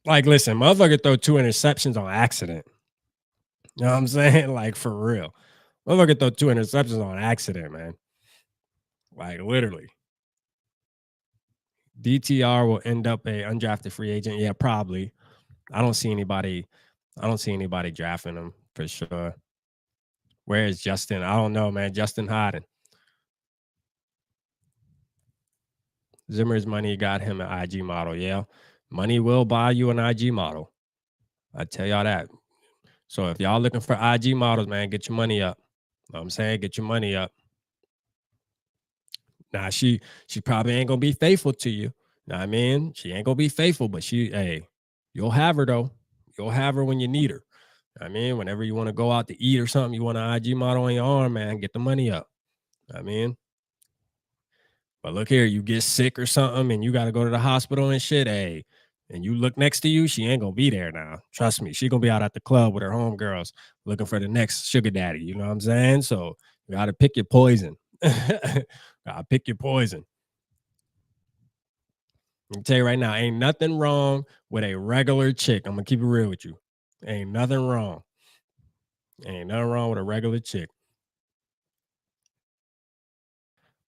Like, listen, motherfucker throw 2 interceptions on accident. You know what I'm saying? Like for real. Motherfucker throw 2 interceptions on accident, man. Like literally. DTR will end up a undrafted free agent. Yeah, probably. I don't see anybody drafting him for sure. Where is Justin? I don't know, man. Justin Hodden. Zimmer's money got him an IG model. Yeah. Money will buy you an IG model. I tell y'all that. So if y'all looking for IG models, man, get your money up. Know what I'm saying? Get your money up. Now she probably ain't gonna be faithful to you. Know what I mean? She ain't gonna be faithful, but you'll have her though. You'll have her when you need her. I mean, whenever you want to go out to eat or something, you want an IG model on your arm, man, get the money up. I mean, but look here, you get sick or something and you got to go to the hospital and shit. Hey, and you look next to you, she ain't gonna be there now. Trust me, she gonna be out at the club with her homegirls looking for the next sugar daddy. You know what I'm saying? So you gotta pick your poison. Gotta pick your poison. I can tell you right now, ain't nothing wrong with a regular chick. I'm gonna keep it real with you. Ain't nothing wrong. Ain't nothing wrong with a regular chick.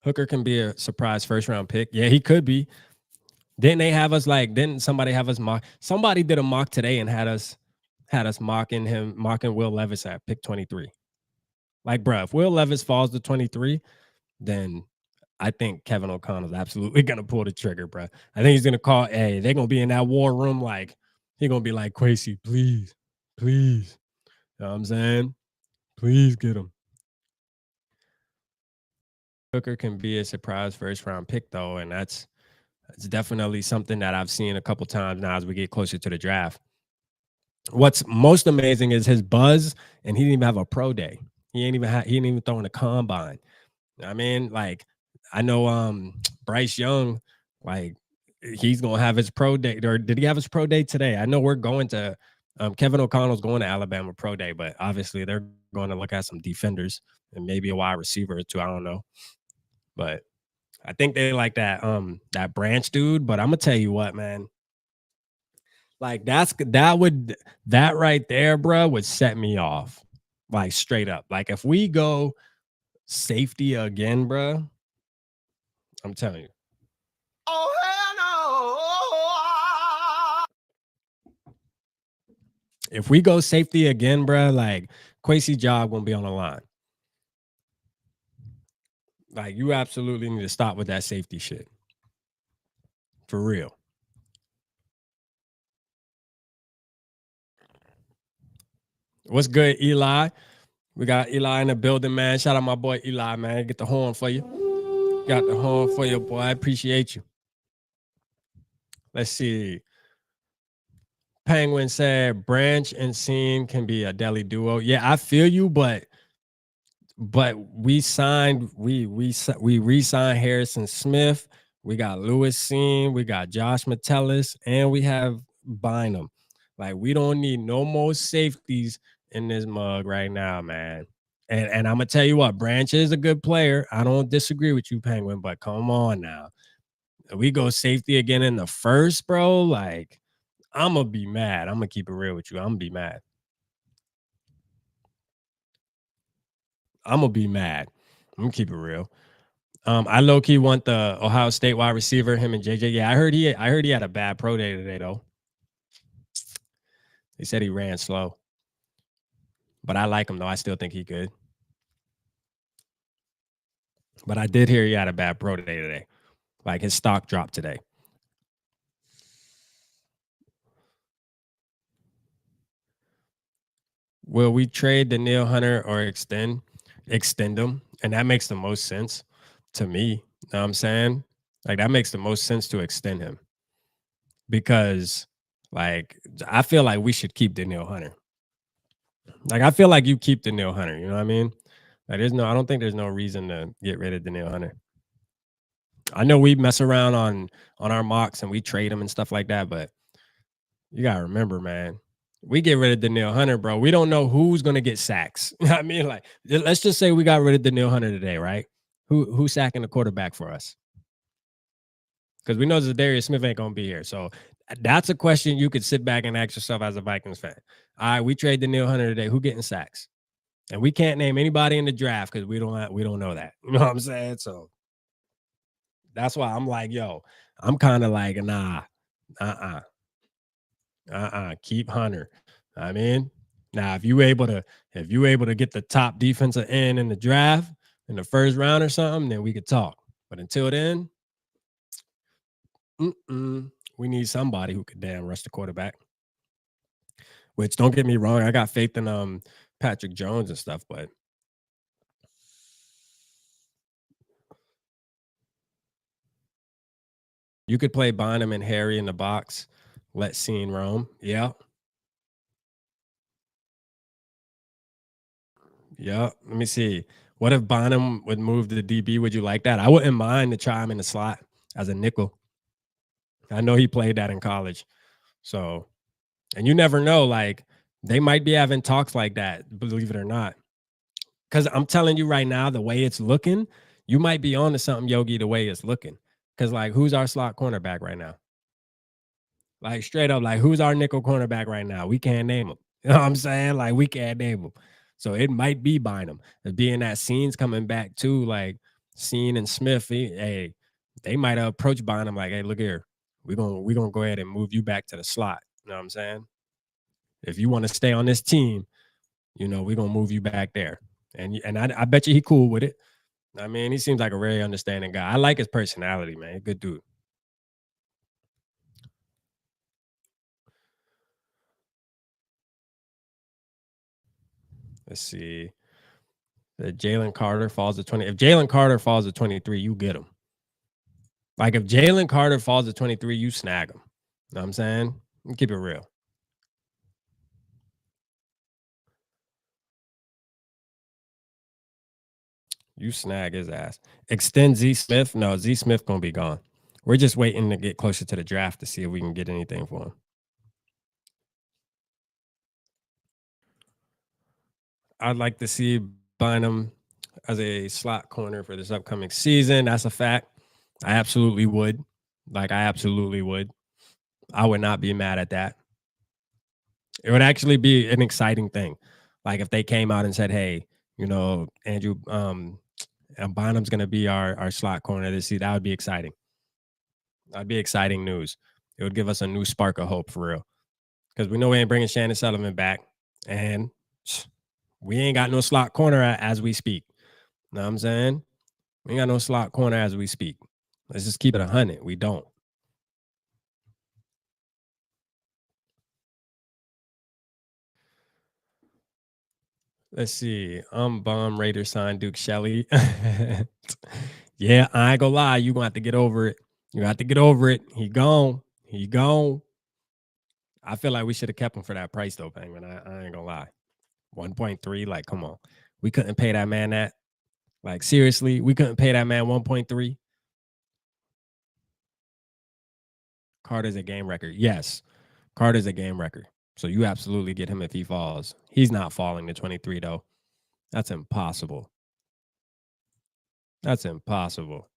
Hooker can be a surprise first round pick. Yeah, he could be. Didn't they have us like? Didn't somebody have us mock? Somebody did a mock today and had us mocking Will Levis at pick 23. Like, bruh, if Will Levis falls to 23, then I think Kevin O'Connell's absolutely gonna pull the trigger, bruh. I think he's gonna call. Hey, they're gonna be in that war room. Like, he gonna be like, Quasi, please, please. You know what I'm saying? Please get him. Hooker can be a surprise first round pick though, and that's definitely something that I've seen a couple times now as we get closer to the draft. What's most amazing is his buzz, and he didn't even have a pro day. He didn't even throw in a combine. I mean, like, I know Bryce Young, like, he's gonna have his pro day, or did he have his pro day today? I know we're going to Kevin O'Connell's going to Alabama pro day, but obviously they're going to look at some defenders and maybe a wide receiver or two. I don't know. But I think they like that Branch dude. But I'm gonna tell you what, man. Like that right there, bro, would set me off. Like straight up. Like if we go safety again, bro, I'm telling you. Oh hell no. If we go safety again, bro, like Quasi job won't be on the line. Like you absolutely need to stop with that safety shit. For real. What's good, Eli? We got Eli in the building, man. Shout out my boy Eli, man. Get the horn for you. Got the horn for you, boy. I appreciate you. Let's see. Penguin said Branch and Scene can be a deli duo. Yeah, I feel you, but we re-signed Harrison Smith. We got Lewis Scene, we got Josh Metellus, and we have Bynum. Like we don't need no more safeties in this mug right now, man. And I'm gonna tell you what, Branch is a good player. I don't disagree with you, Penguin, but come on now. We go safety again in the first, bro. Like, I'm gonna be mad. I'm gonna keep it real with you. I'm gonna be mad. I'm gonna be mad. I'm gonna keep it real. I low key want the Ohio State wide receiver, him and JJ. Yeah, I heard he had a bad pro day today though. They said he ran slow, but I like him though. I still think he could. But I did hear he had a bad pro day today. Like his stock dropped today. Will we trade Danielle Hunter or extend him? And that makes the most sense to me. You know what I'm saying? Like that makes the most sense to extend him. Because like I feel like we should keep Danielle Hunter. Like I feel like you keep Danielle Hunter, you know what I mean? Like I don't think there's no reason to get rid of Danielle Hunter. I know we mess around on our mocks and we trade him and stuff like that, but you gotta remember, man, we get rid of Danielle Hunter, bro. We don't know who's gonna get sacks. You know what I mean, like, let's just say we got rid of Danielle Hunter today, right? Who's sacking the quarterback for us? Because we know Zadarius Smith ain't gonna be here. So that's a question you could sit back and ask yourself as a Vikings fan. All right, we trade Danielle Hunter today. Who getting sacks? And we can't name anybody in the draft because we don't know that. You know what I'm saying? So that's why I'm like, yo, I'm kind of like, nah, keep Hunter. I mean, now if you able to get the top defensive end in the draft in the first round or something, then we could talk. But until then, we need somebody who could damn rush the quarterback. Which don't get me wrong, I got faith in Patrick Jones and stuff, but you could play Bynum and Harry in the box. Let Scene roam. Yeah. Yeah. Let me see. What if Bynum would move to the DB? Would you like that? I wouldn't mind to try him in the slot as a nickel. I know he played that in college. So, and you never know, like they might be having talks like that, believe it or not. Because I'm telling you right now, the way it's looking, you might be on to something, Yogi, the way it's looking. Because like, who's our slot cornerback right now? Like straight up, like who's our nickel cornerback right now? We can't name him. You know what I'm saying? Like we can't name him. So it might be Bynum. And being that Scene's coming back too, like Scene and Smith, hey, they might have approached Bynum like, hey, look here, we're gonna go ahead and move you back to the slot. You know what I'm saying? If you want to stay on this team, we're gonna move you back there. And I bet you he cool with it. I mean, he seems like a very understanding guy. I like his personality, man. Good dude. Let's see. Jalen Carter falls to 20. If Jalen Carter falls to 23, you get him. Like if Jalen Carter falls to 23, you snag him. You know what I'm saying? Keep it real. You snag his ass. Extend Z Smith. No, Z Smith gonna be gone. We're just waiting to get closer to the draft to see if we can get anything for him. I'd like to see Bynum as a slot corner for this upcoming season. That's a fact. I absolutely would. Like I absolutely would. I would not be mad at that. It would actually be an exciting thing. Like if they came out and said, "Hey, Andrew, and Bonham's going to be our slot corner this season," that would be exciting. That'd be exciting news. It would give us a new spark of hope for real. Because we know we ain't bringing Shannon Sullivan back, and we ain't got no slot corner as we speak. Know what I'm saying? We ain't got no slot corner as we speak. Let's just keep it 100. We don't. Let's see. Bum Raider signed Duke Shelley. Yeah, I ain't gonna lie. You gonna have to get over it. You have to get over it. He gone. He gone. I feel like we should have kept him for that price though, Penguin. I ain't gonna lie. 1.3, like, come on. We couldn't pay that man that. Like, seriously, we couldn't pay that man 1.3. Carter's a game record. Yes, Carter's a game record. So you absolutely get him if he falls. He's not falling to 23 though. That's impossible. That's impossible.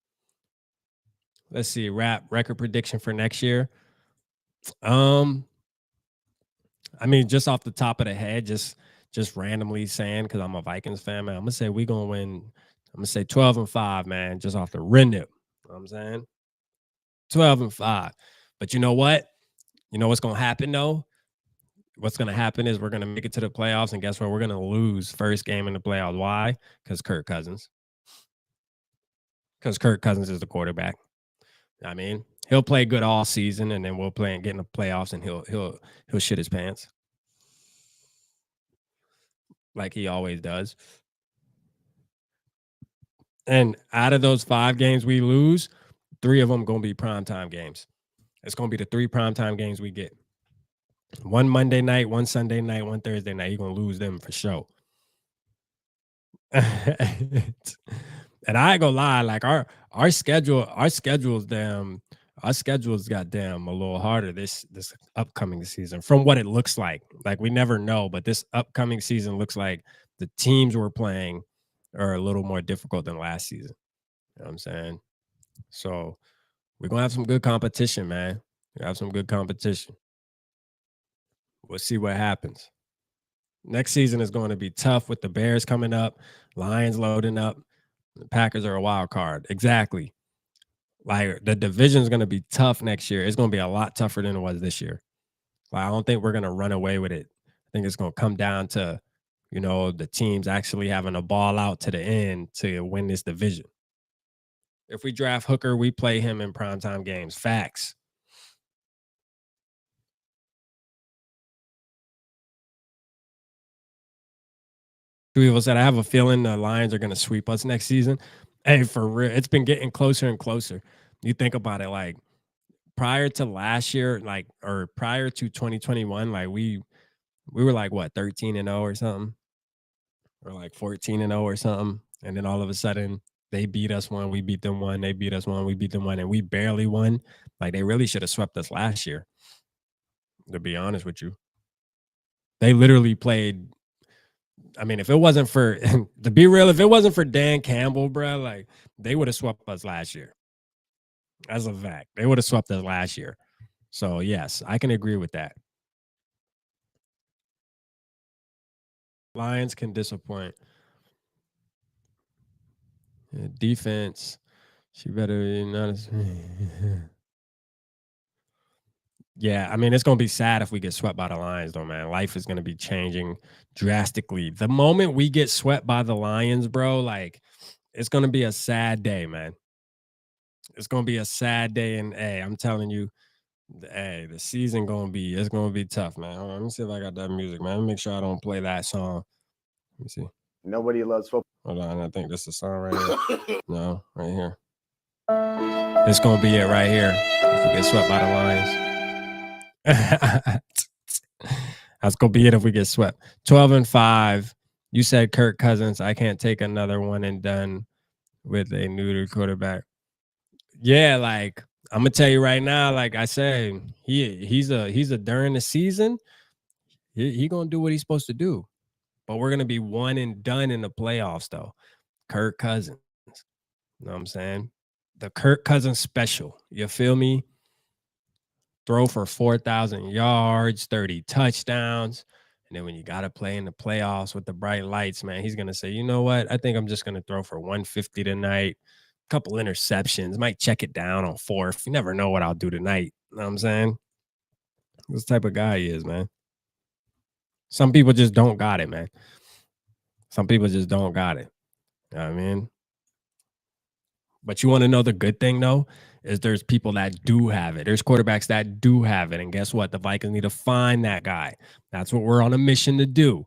Let's see. Rap record prediction for next year. Um, I mean, just off the top of the head, just randomly saying, because I'm a Vikings fan, man, I'm gonna say we gonna win. I'm gonna say 12-5, man, just off the rip. You know what I'm saying? 12-5. But you know what? You know what's gonna happen though? What's gonna happen is we're gonna make it to the playoffs, and guess what? We're gonna lose first game in the playoffs. Why? Because Kirk Cousins. Because Kirk Cousins is the quarterback. I mean, he'll play good all season, and then we'll play and get in the playoffs, and he'll shit his pants like he always does. And out of those 5 games we lose, 3 of them gonna be primetime games. It's gonna be the 3 primetime games we get. One Monday night, one Sunday night, one Thursday night. You're gonna lose them for sure. And I ain't gonna lie, like our schedule's goddamn a little harder this upcoming season from what it looks like. Like we never know, but this upcoming season looks like the teams we're playing are a little more difficult than last season. You know what I'm saying? So we're gonna have some good competition, man. We have some good competition. We'll see what happens. Next season is going to be tough with the Bears coming up, Lions loading up. The Packers are a wild card. Exactly. Like the division is going to be tough next year. It's going to be a lot tougher than it was this year. Like, I don't think we're going to run away with it. I think it's going to come down to, the teams actually having a ball out to the end to win this division. If we draft Hooker, we play him in primetime games. Facts. Two people said, I have a feeling the Lions are going to sweep us next season. Hey, for real, it's been getting closer and closer. You think about it, like prior to last year, like or prior to 2021, like we were like what 13-0 or something, or like 14-0 or something, and then all of a sudden they beat us one, we beat them one, they beat us one, we beat them one, and we barely won. Like they really should have swept us last year. to be honest with you. They literally played. I mean, if it wasn't for to be real, if it wasn't for Dan Campbell, bro, like they would have swept us last year. As a fact, they would have swept us last year. So yes, I can agree with that. Lions can disappoint. Defense, she better be not as. Yeah, I mean, it's gonna be sad if we get swept by the Lions, though, man. Life is gonna be changing drastically. The moment we get swept by the Lions, bro, like it's gonna be a sad day, man. It's gonna be a sad day, and hey, I'm telling you, hey, the season it's gonna be tough, man. Hold on, let me see if I got that music, man. Let me make sure I don't play that song. Let me see. Nobody loves football. Hold on, I think this is the song right here. No, right here. It's gonna be it right here. If we get swept by the Lions. That's gonna be it if we get swept. 12-5. You said Kirk Cousins. I can't take another one and done with a neutered quarterback. Yeah, like I'm gonna tell you right now, like I said, he's a during the season, he gonna do what he's supposed to do. But we're gonna be one and done in the playoffs, though. Kirk Cousins. You know what I'm saying? The Kirk Cousins special. You feel me? Throw for 4,000 yards, 30 touchdowns. And then when you got to play in the playoffs with the bright lights, man, he's going to say, you know what? I think I'm just going to throw for 150 tonight. A couple interceptions. Might check it down on fourth. You never know what I'll do tonight. You know what I'm saying? This type of guy he is, man. Some people just don't got it, man. Some people just don't got it. You know what I mean? But you want to know the good thing, though, is there's people that do have it. There's quarterbacks that do have it. And guess what? The Vikings need to find that guy. That's what we're on a mission to do.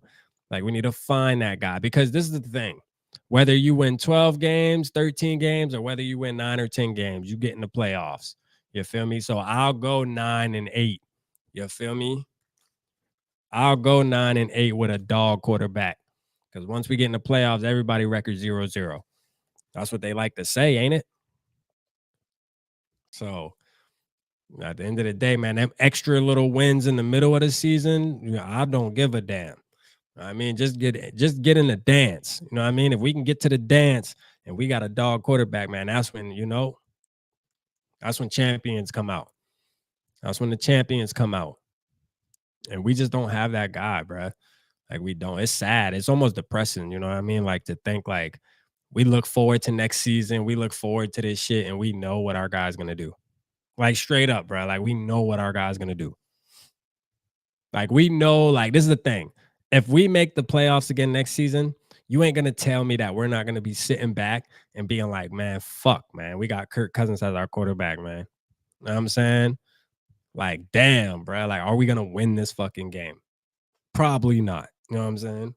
Like, we need to find that guy, because this is the thing. Whether you win 12 games, 13 games, or whether you win 9 or 10 games, you get in the playoffs. You feel me? So I'll go 9-8. You feel me? I'll go 9-8 with a dog quarterback. Because once we get in the playoffs, everybody record 0-0. That's what they like to say, ain't it? So at the end of the day, man, them extra little wins in the middle of the season, you know, I don't give a damn. I mean, just get in the dance. You know what I mean? If we can get to the dance and we got a dog quarterback, man, that's when, you know, that's when champions come out. That's when the champions come out. And we just don't have that guy, bro. Like, we don't. It's sad. It's almost depressing, you know what I mean? Like, to think, like, we look forward to next season. We look forward to this shit, and we know what our guy's going to do. Like, straight up, bro. Like, we know what our guy's going to do. Like, we know, like, this is the thing. If we make the playoffs again next season, you ain't going to tell me that we're not going to be sitting back and being like, man, fuck, man. We got Kirk Cousins as our quarterback, man. You know what I'm saying? Like, damn, bro. Like, are we going to win this fucking game? Probably not. You know what I'm saying?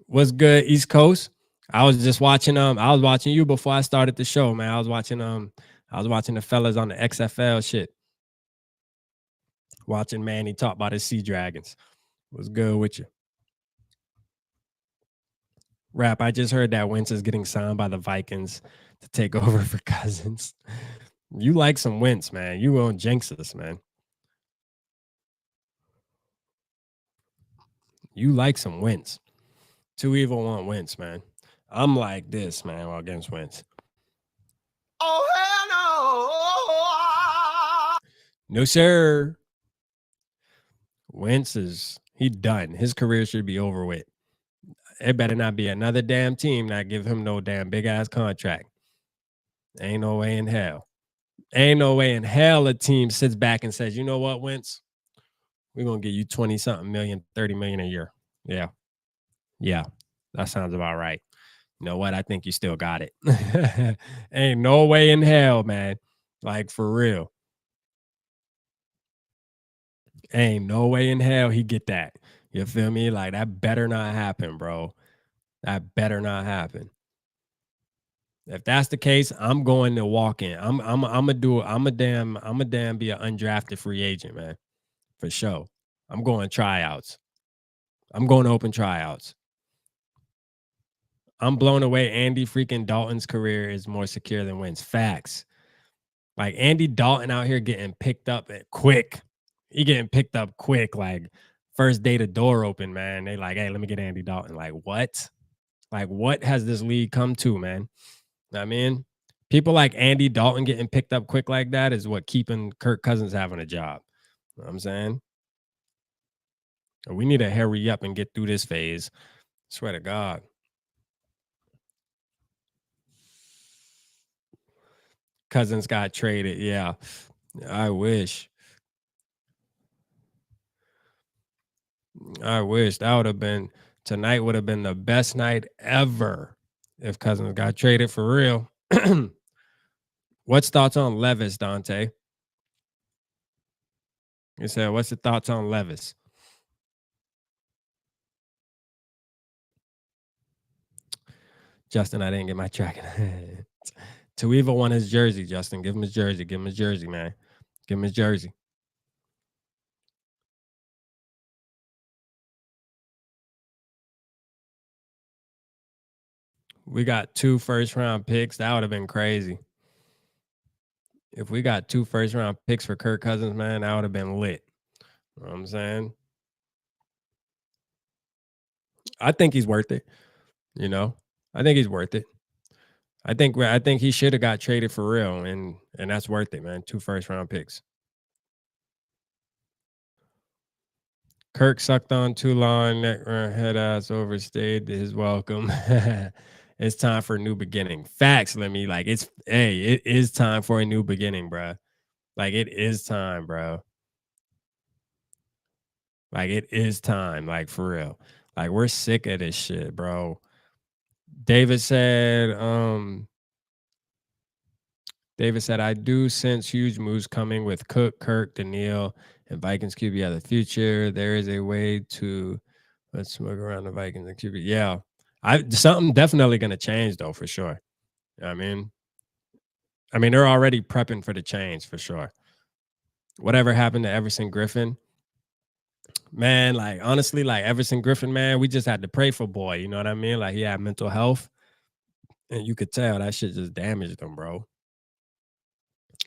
What's good, East Coast? I was just watching I was watching you before I started the show, man. I was watching the fellas on the XFL shit. Watching Manny talk about his Sea Dragons. What's good with you? Rap, I just heard that Wentz is getting signed by the Vikings to take over for Cousins. You like some Wentz, man. You won't jinx us, man. You like some Wentz. Two evil want Wentz, man. I'm like this, man, against Wentz. Oh, hell no. No, sir. Wentz he done. His career should be over with. It better not be another damn team that give him no damn big ass contract. Ain't no way in hell. Ain't no way in hell a team sits back and says, you know what, Wentz? We're going to give you 20-something million, 30 million a year. Yeah. Yeah. That sounds about right. You know what? I think you still got it. Ain't no way in hell, man. Like, for real. Ain't no way in hell he get that. You feel me? Like, that better not happen, bro. That better not happen. If that's the case, I'm going to walk in. I'm a damn be an undrafted free agent, man. For sure. I'm going tryouts. I'm going open tryouts. I'm blown away. Andy freaking Dalton's career is more secure than Wentz. Facts. Like Andy Dalton out here getting picked up at quick. He getting picked up quick. Like first day the door open, man. They like, hey, let me get Andy Dalton. Like what? Like what has this league come to, man? I mean, people like Andy Dalton getting picked up quick like that is what keeping Kirk Cousins having a job. You know what I'm saying? We need to hurry up and get through this phase. Swear to God. Cousins got traded. Yeah. I wish. I wish that would have been tonight would have been the best night ever if Cousins got traded for real. What's thoughts on Levis, Dante? You said, what's the thoughts on Levis? Justin, I didn't get my track. Tuiva won his jersey, Justin. Give him his jersey. Give him his jersey, man. Give him his jersey. We got 2 first-round picks. That would have been crazy. If we got 2 first-round picks for Kirk Cousins, man, that would have been lit. You know what I'm saying? I think he's worth it. You know, I think he's worth it. I think he should have got traded for real, and that's worth it, man. 2 first-round picks. Kirk sucked on too long. Head ass overstayed his welcome. It's time for a new beginning. Facts, let me like it is time for a new beginning, bro. Like it is time, bro. Like it is time, like for real. Like we're sick of this shit, bro. David said, I do sense huge moves coming with Cook, Kirk, Daniil, and Vikings QB of the future. There is a way to let's smoke around the Vikings and QB. Yeah. Something definitely gonna change though, for sure. You know what I mean, they're already prepping for the change for sure. Whatever happened to Everson Griffin, man, like honestly, like Everson Griffin, man, we just had to pray for boy. You know what I mean? Like he had mental health, and you could tell that shit just damaged him, bro.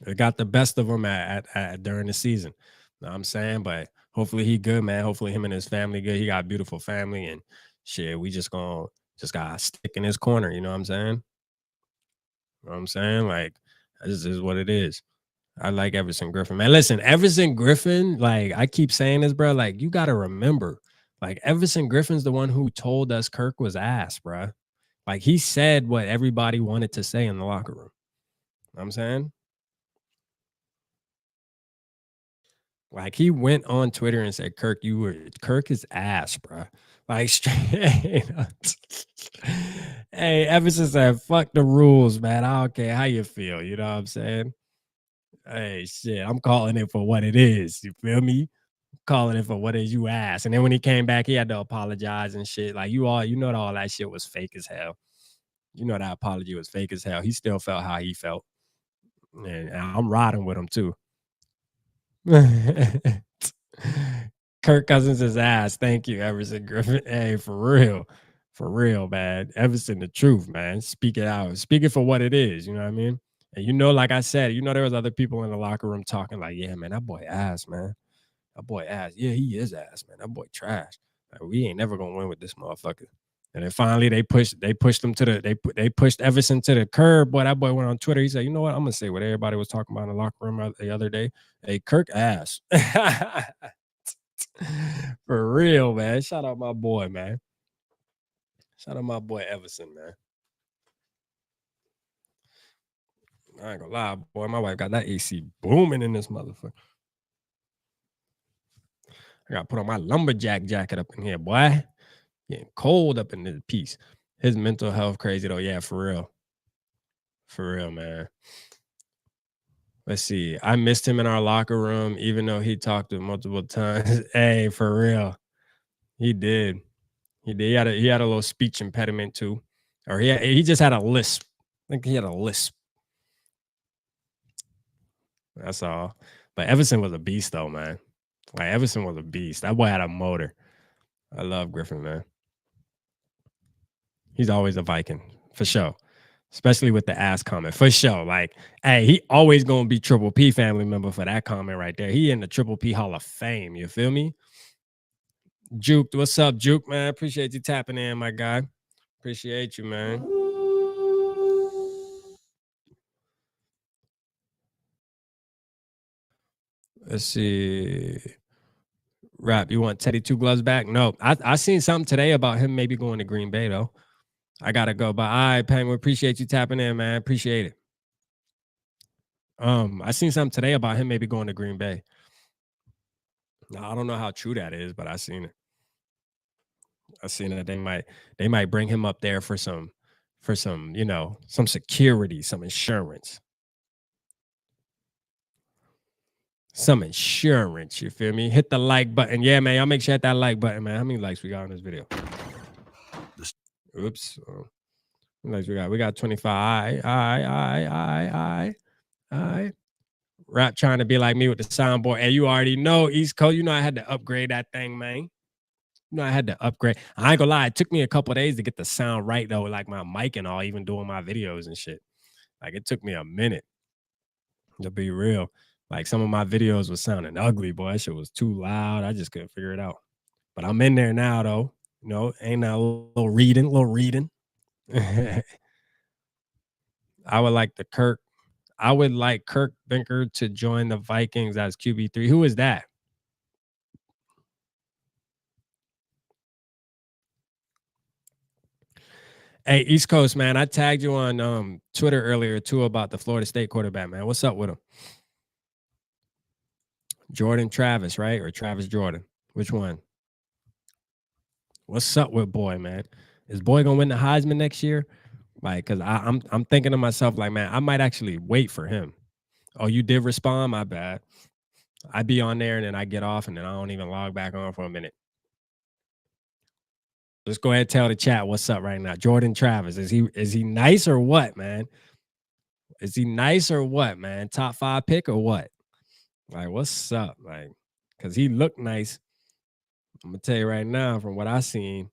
It got the best of him at during the season. Know what I'm saying? But hopefully he good, man. Hopefully him and his family good. He got a beautiful family and shit. We just gotta stick in his corner. You know what I'm saying? You know what I'm saying? Like this is what it is. I like Everson Griffin, man. Listen, Everson Griffin, like I keep saying this, bro. Like you gotta remember, like Everson Griffin's the one who told us Kirk was ass, bro. Like he said what everybody wanted to say in the locker room. You know what I'm saying? Like he went on Twitter and said, Kirk is ass, bro. Like straight up. Hey, Everson said, fuck the rules, man. I don't care how you feel. You know what I'm saying? Hey, shit, I'm calling it for what it is. You feel me? Calling it for what it is you asked. And then when he came back, he had to apologize and shit. Like you know that all that shit was fake as hell. You know that apology was fake as hell. He still felt how he felt. And I'm riding with him too. Kirk Cousins' is ass. Thank you, Everson Griffin. Hey, for real. For real, man. Everson, the truth, man. Speak it out. Speak it for what it is. You know what I mean? And you know, like I said, you know, there was other people in the locker room talking like, yeah, man, that boy ass, man. That boy ass. Yeah, he is ass, man. That boy trash. Like, we ain't never gonna win with this motherfucker. And then finally they pushed him to they pushed Everson to the curb. Boy, that boy went on Twitter. He said, you know what? I'm gonna say what everybody was talking about in the locker room the other day. Hey, Kirk ass. For real, man. Shout out my boy, man. Shout out my boy Everson, man. I ain't gonna lie, boy. My wife got that AC booming in this motherfucker. I gotta put on my lumberjack jacket up in here, boy. Getting cold up in this piece. His mental health crazy though. Yeah, for real. For real, man. Let's see. I missed him in our locker room, even though he talked to multiple times. Hey, for real. He did. He did. He had a little speech impediment too. Or he just had a lisp. I think he had a lisp. That's all. But Everson was a beast though, man. Like Everson was a beast. That boy had a motor. I love Griffin, man. He's always a Viking, for sure. especially with the ass comment for sure. Like, hey, he always gonna be Triple P family member for that comment right there. He in the Triple P Hall of Fame. You feel me? Juke, what's up, Juke, man? Appreciate you tapping in, my guy. Appreciate you, man. Let's see. Rap, you want Teddy Two Gloves back? No, I seen something today about him maybe going to Green Bay though. I gotta go, but all right, Penguin, appreciate you tapping in, man. Appreciate it. I seen something today about him maybe going to Green Bay. Now, I don't know how true that is, but I seen it. I seen that they might bring him up there for some some security, some insurance. Some insurance, you feel me? Hit the like button. Yeah, man. Y'all make sure hit that like button, man. How many likes we got on this video? Oops. How many likes we got? We got 25. All right. All right. Rap trying to be like me with the soundboard. Hey, you already know East Coast. You know I had to upgrade that thing, man. You know I had to upgrade. I ain't gonna lie. It took me a couple days to get the sound right though, like my mic and all, even doing my videos and shit. Like it took me a minute to be real. Like some of my videos was sounding ugly, boy. That shit was too loud. I just couldn't figure it out. But I'm in there now though. You know, ain't that a little reading. I would like Kirk Binker to join the Vikings as QB3. Who is that? Hey, East Coast, man. I tagged you on Twitter earlier too about the Florida State quarterback, man. What's up with him? Jordan Travis, right? Or Travis Jordan? Which one? What's up with boy, man? Is boy gonna win the Heisman next year? Like, cause I'm thinking to myself, like, man, I might actually wait for him. Oh, you did respond? My bad. I be on there and then I get off and then I don't even log back on for a minute. Let's go ahead and tell the chat what's up right now. Jordan Travis, is he nice or what, man? Is he nice or what, man? Top 5 pick or what? Like, what's up? Like, cause he looked nice. I'm gonna tell you right now, from what I seen,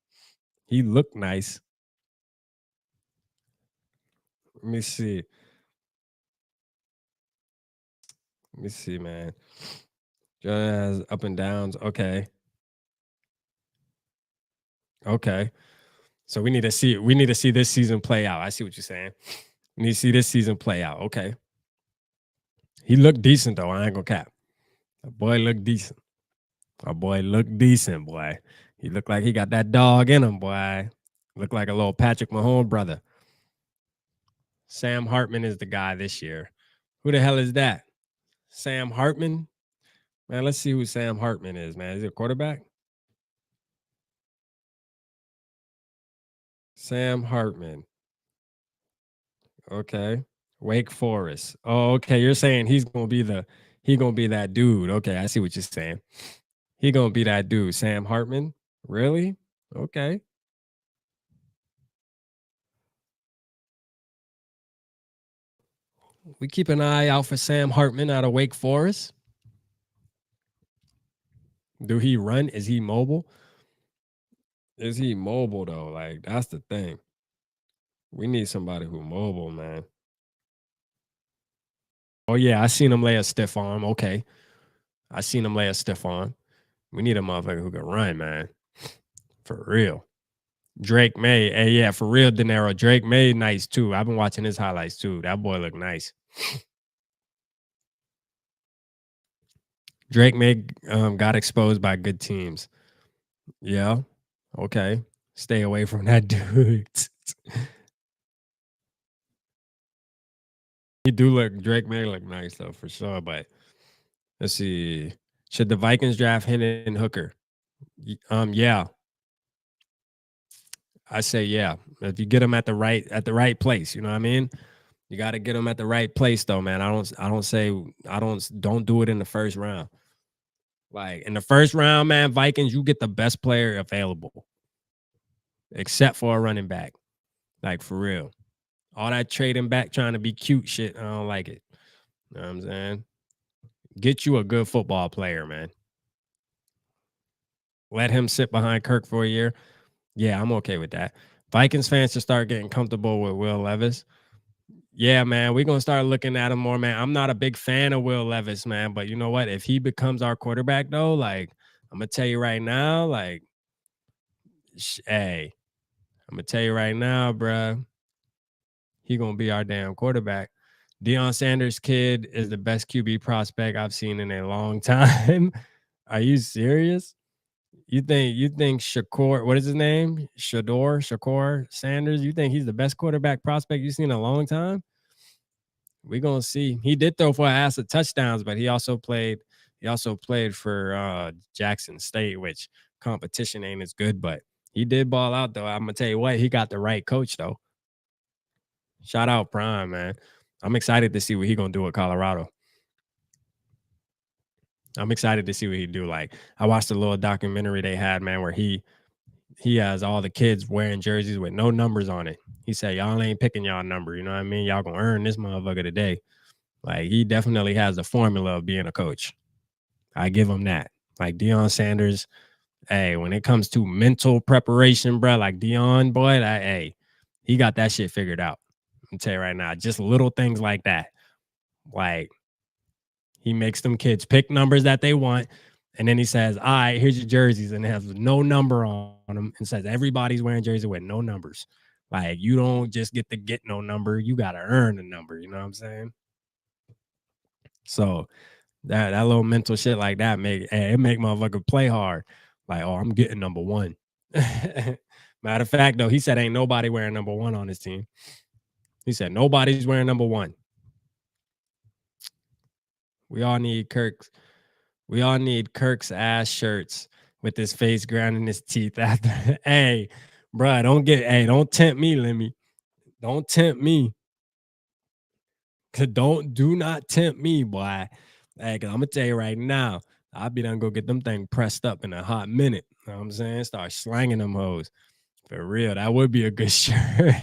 he looked nice. Let me see. Let me see, man. Jordan has up and downs. Okay. Okay. So we need to see this season play out. I see what you're saying. We need to see this season play out. Okay. He looked decent though. I ain't gonna cap. The boy looked decent. My boy looked decent, boy. He looked like he got that dog in him, boy. Looked like a little Patrick Mahomes brother. Sam Hartman is the guy this year. Who the hell is that? Sam Hartman? Man, let's see who Sam Hartman is, man. Is he a quarterback? Sam Hartman. Okay. Wake Forest. Oh, okay. You're saying he gonna be that dude. Okay, I see what you're saying. He gonna be that dude, Sam Hartman. Really? Okay. We keep an eye out for Sam Hartman out of Wake Forest. Do he run? Is he mobile? Is he mobile though? Like that's the thing. We need somebody who mobile, man. Oh yeah, I seen him lay a stiff arm. Okay, I seen him lay a stiff arm. We need a motherfucker who can run, man. For real. Drake May. Hey, yeah, for real, De Niro. Drake May nice too. I've been watching his highlights too. That boy look nice. Drake May got exposed by good teams. Yeah. Okay. Stay away from that dude. He do look Drake May look nice though for sure. But let's see. Should the Vikings draft Hendon Hooker? Yeah. I say yeah. If you get him at the right place, you know what I mean? You got to get him at the right place though, man. Don't do it in the first round. Like in the first round, man, Vikings, you get the best player available. Except for a running back. Like for real. All that trading back trying to be cute shit, I don't like it. You know what I'm saying? Get you a good football player, man. Let him sit behind Kirk for a year. Yeah, I'm okay with that. Vikings fans should start getting comfortable with Will Levis. Yeah, man, we're gonna start looking at him more, man. I'm not a big fan of Will Levis, man, but you know what? If he becomes our quarterback, though, like I'm gonna tell you right now, like, hey, I'm gonna tell you right now, bruh, he gonna be our damn quarterback. Deion Sanders' kid is the best QB prospect I've seen in a long time. Are you serious? You think Shakur, what is his name? Shakur Sanders. You think he's the best quarterback prospect you've seen in a long time? We're gonna see. He did throw for a ass of touchdowns, but he also played for Jackson State, which competition ain't as good, but he did ball out though. I'm gonna tell you what, he got the right coach though. Shout out Prime, man. I'm excited to see what he gonna do with Colorado. I'm excited to see what he do. Like I watched a little documentary they had, man, where he has all the kids wearing jerseys with no numbers on it. He said, y'all ain't picking y'all number. You know what I mean? Y'all gonna earn this motherfucker today. Like he definitely has the formula of being a coach. I give him that. Like Deion Sanders, hey, when it comes to mental preparation, bro, like Deion, boy, hey, he got that shit figured out. I'm tell you right now, just little things like that. Like he makes them kids pick numbers that they want. And then he says, all right, here's your jerseys. And it has no number on them and says everybody's wearing jerseys with no numbers. Like you don't just get no number. You got to earn a number. You know what I'm saying? So that little mental shit like that make motherfucker play hard. Like, oh, I'm getting number one. Matter of fact, though, he said ain't nobody wearing number one on his team. He said nobody's wearing number one. We all need Kirk's. We all need Kirk's ass shirts with his face grinding his teeth after. Hey, bro, don't tempt me, Lemmy. Don't tempt me. Do not tempt me, boy. Hey, cause I'm gonna tell you right now, I'll be done go get them thing pressed up in a hot minute. You know what I'm saying? Start slanging them hoes. For real, that would be a good shirt.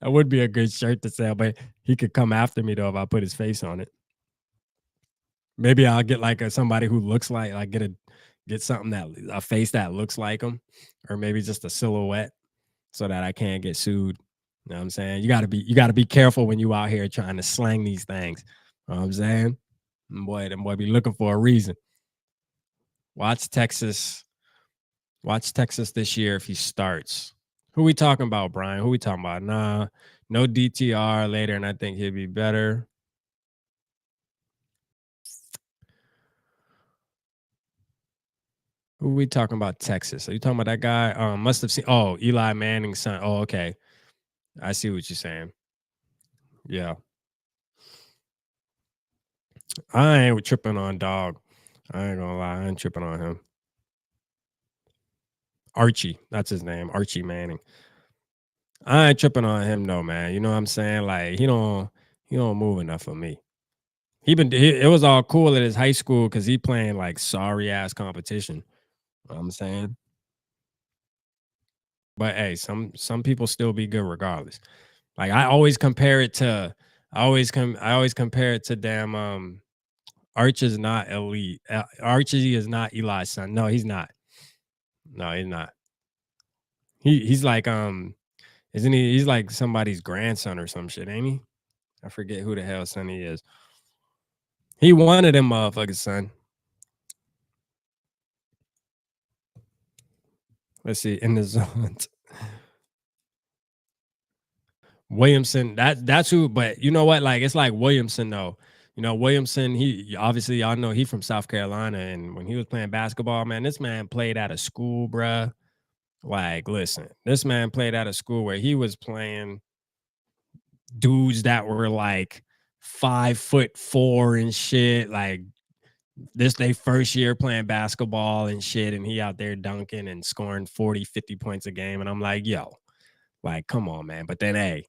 That would be a good shirt to sell, but he could come after me though if I put his face on it. Maybe I'll get like somebody who looks like get something that a face that looks like him, or maybe just a silhouette so that I can't get sued. You know what I'm saying? You gotta be careful when you out here trying to slang these things. You know what I'm saying? Them boy be looking for a reason. Watch Texas. Watch Texas this year if he starts. Who we talking about, Brian? Who we talking about? Nah, no DTR later, and I think he'll be better. Who we talking about? Texas. Are you talking about that guy? Must have seen. Oh, Eli Manning's son. Oh, okay. I see what you're saying. Yeah, I ain't tripping on dog. I ain't gonna lie, I ain't tripping on him. Archie, that's his name, Archie Manning. I ain't tripping on him, no man. You know what I'm saying? Like he don't move enough for me. It was all cool at his high school because he playing like sorry ass competition. You know what I'm saying, but hey, some people still be good regardless. Like I always compare it to damn Arch is not elite. Archie is not Eli's son. No, he's not. No, he's not. He's like isn't he? He's like somebody's grandson or some shit, ain't he? I forget who the hell son he is. He one of them motherfuckers, son. Let's see in the zones. Williamson. That's who. But you know what? Like it's like Williamson though. You know Williamson. He obviously y'all know he from South Carolina, and when he was playing basketball, man, this man played out of school, bruh. Like, listen, this man played out of school where he was playing dudes that were like 5'4" and shit. Like this they first year playing basketball and shit, and he out there dunking and scoring 40, 50 points a game. And I'm like, yo, like, come on, man. But then hey,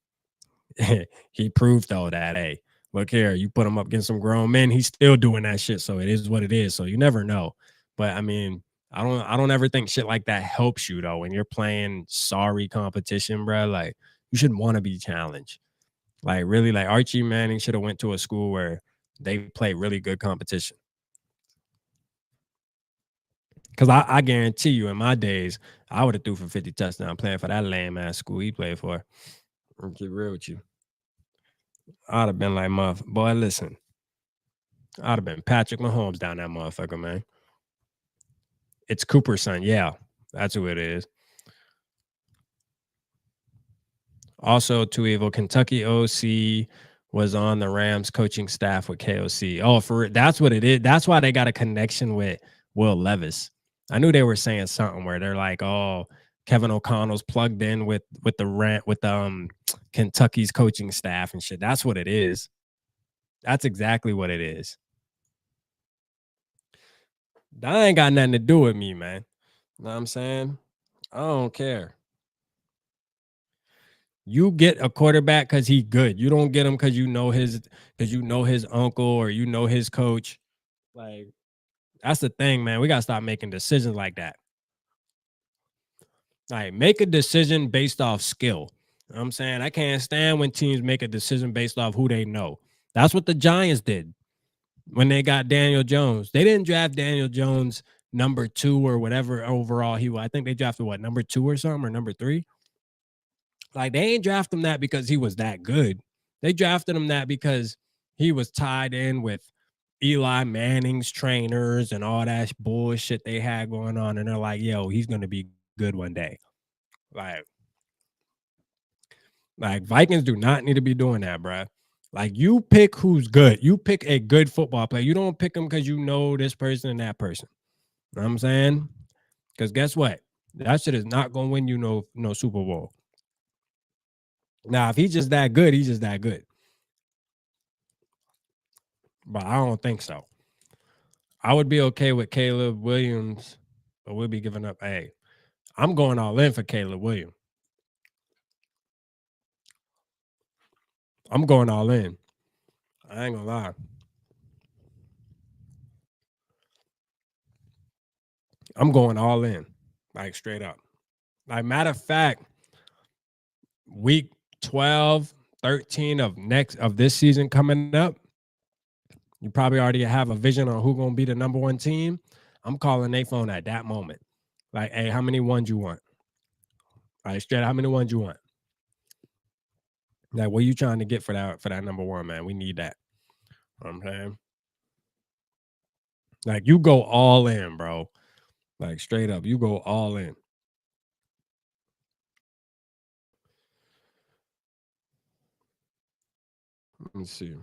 he proved though that hey, look here, you put him up against some grown men, he's still doing that shit. So it is what it is. So you never know. But I mean, I don't ever think shit like that helps you though when you're playing sorry competition, bro. Like you should want to be challenged. Like really, like Archie Manning should have went to a school where they play really good competition. Cause I guarantee you, in my days, I would have threw for 50 touchdowns playing for that lame ass school he played for. I'll keep real with you. I'd have been like, boy, listen. I'd have been Patrick Mahomes down that motherfucker, man. It's Cooper's son. Yeah, that's who it is. Also, Too Evil, Kentucky OC was on the Rams coaching staff with KOC. Oh, that's what it is. That's why they got a connection with Will Levis. I knew they were saying something where they're like, oh, Kevin O'Connell's plugged in with Kentucky's coaching staff and shit. That's what it is. That's exactly what it is. That ain't got nothing to do with me, man. You know what I'm saying? I don't care. You get a quarterback because he's good. You don't get him because you know his uncle or you know his coach. Like, that's the thing, man. We gotta stop making decisions like that. Like, make a decision based off skill. You know what I'm saying? I can't stand when teams make a decision based off who they know. That's what the Giants did when they got Daniel Jones. They didn't draft Daniel Jones number 2 or whatever overall he was. I think they drafted what, number 2 or something, or number 3. Like, they ain't draft him that because he was that good. They drafted him that because he was tied in with Eli Manning's trainers and all that bullshit they had going on. And they're like, yo, he's going to be good one day. Like Vikings do not need to be doing that, bro. Like, you pick who's good. You pick a good football player. You don't pick them because you know this person and that person. You know what I'm saying? Because guess what? That shit is not going to win you no Super Bowl. Now, if he's just that good, he's just that good. But I don't think so. I would be okay with Caleb Williams, but we'll be giving up. Hey, I'm going all in for Caleb Williams. I'm going all in. I ain't gonna lie. I'm going all in, like straight up. Like, matter of fact, week 12, 13 of this season coming up, you probably already have a vision on who's gonna be the number 1 team. I'm calling their phone at that moment. Like, hey, how many ones you want? Like, straight, how many ones you want? Like, what are you trying to get for that number 1, man? We need that. You know what I'm saying? Like, you go all in, bro. Like, straight up, you go all in. Let me see.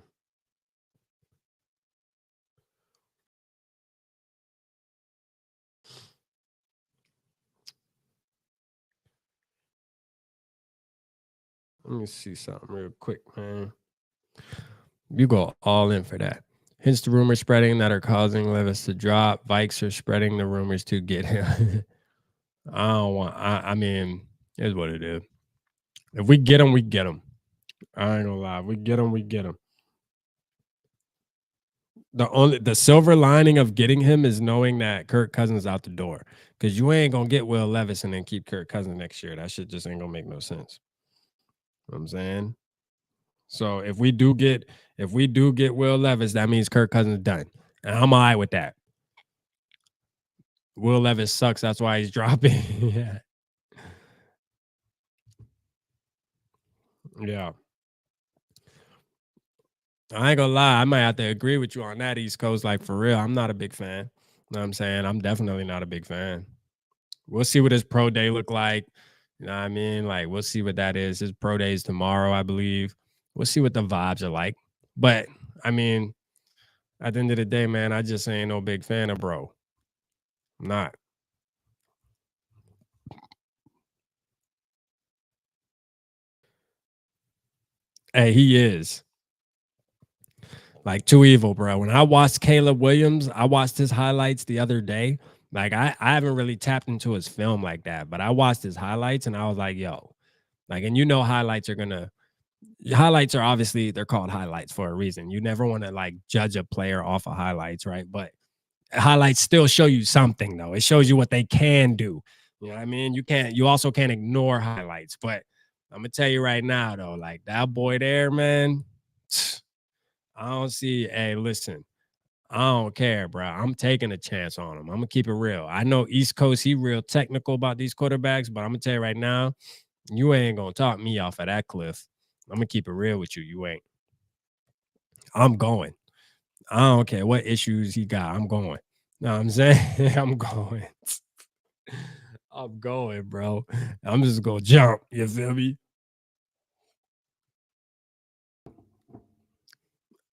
Let me see something real quick, man. You go all in for that. Hence the rumors spreading that are causing Levis to drop. Vikes are spreading the rumors to get him. I mean, it's what it is. If we get him, we get him. I ain't gonna lie. If we get him, we get him. The silver lining of getting him is knowing that Kirk Cousins is out the door. Because you ain't gonna get Will Levis and then keep Kirk Cousins next year. That shit just ain't gonna make no sense. You know what I'm saying? So if we do get Will Levis, that means Kirk Cousins done. And I'm all right with that. Will Levis sucks. That's why he's dropping. Yeah. Yeah. I ain't gonna lie. I might have to agree with you on that, East Coast. Like, for real, I'm not a big fan. You know what I'm saying? I'm definitely not a big fan. We'll see what his pro day look like. You know what I mean? Like, we'll see what that is. His pro day is tomorrow, I believe. We'll see what the vibes are like. But, I mean, at the end of the day, man, I just ain't no big fan of bro. I'm not. Hey, he is. Like, too evil, bro. When I watched Caleb Williams, I watched his highlights the other day. Like, I haven't really tapped into his film like that, but I watched his highlights and I was like, yo, like, and you know, highlights are obviously, they're called highlights for a reason. You never want to like judge a player off of highlights, right? But highlights still show you something, though. It shows you what they can do. You know what I mean? You also can't ignore highlights. But I'm gonna tell you right now, though, like that boy there, man. I don't see. Hey, listen, I don't care, bro. I'm taking a chance on him. I'm gonna keep it real. I know East Coast, he real technical about these quarterbacks, but I'm gonna tell you right now, You ain't gonna talk me off of that cliff. I'm gonna keep it real with you. You ain't. I'm going. I don't care what issues he got. I'm going. Know what I'm saying? I'm going. I'm going, bro. I'm just gonna jump. You feel me?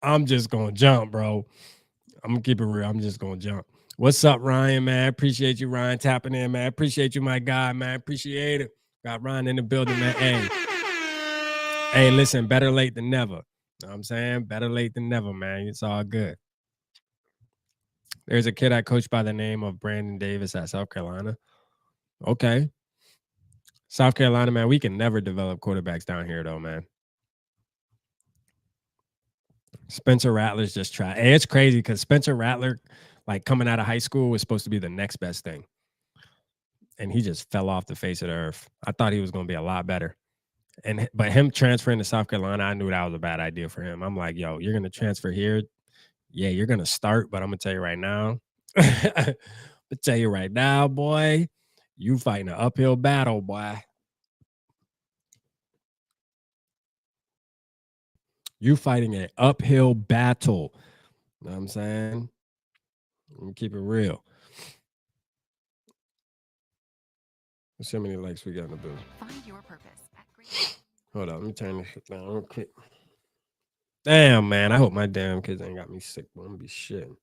I'm just gonna jump, bro. I'm gonna keep it real. I'm just gonna jump. What's up, Ryan, man? Appreciate you, Ryan, tapping in, man. Appreciate you, my guy, man. Appreciate it. Got Ryan in the building, man. Hey, listen, better late than never. Know what I'm saying? Better late than never, man. It's all good. There's a kid I coached by the name of Brandon Davis at South Carolina. Okay. South Carolina, man, we can never develop quarterbacks down here, though, man. Spencer Rattler's just try. Hey, it's crazy because Spencer Rattler, like coming out of high school, was supposed to be the next best thing. And he just fell off the face of the earth. I thought he was going to be a lot better. But him transferring to South Carolina, I knew that was a bad idea for him. I'm like, yo, you're going to transfer here. Yeah, you're going to start, but I'm going to tell you right now. Boy, you fighting an uphill battle, boy. You fighting an uphill battle. You know what I'm saying? Let me keep it real. Let's see how many likes we got in the building. Find your purpose. Hold on, let me turn this shit down real quick. Damn, man. I hope my damn kids ain't got me sick. I'm gonna be shitting.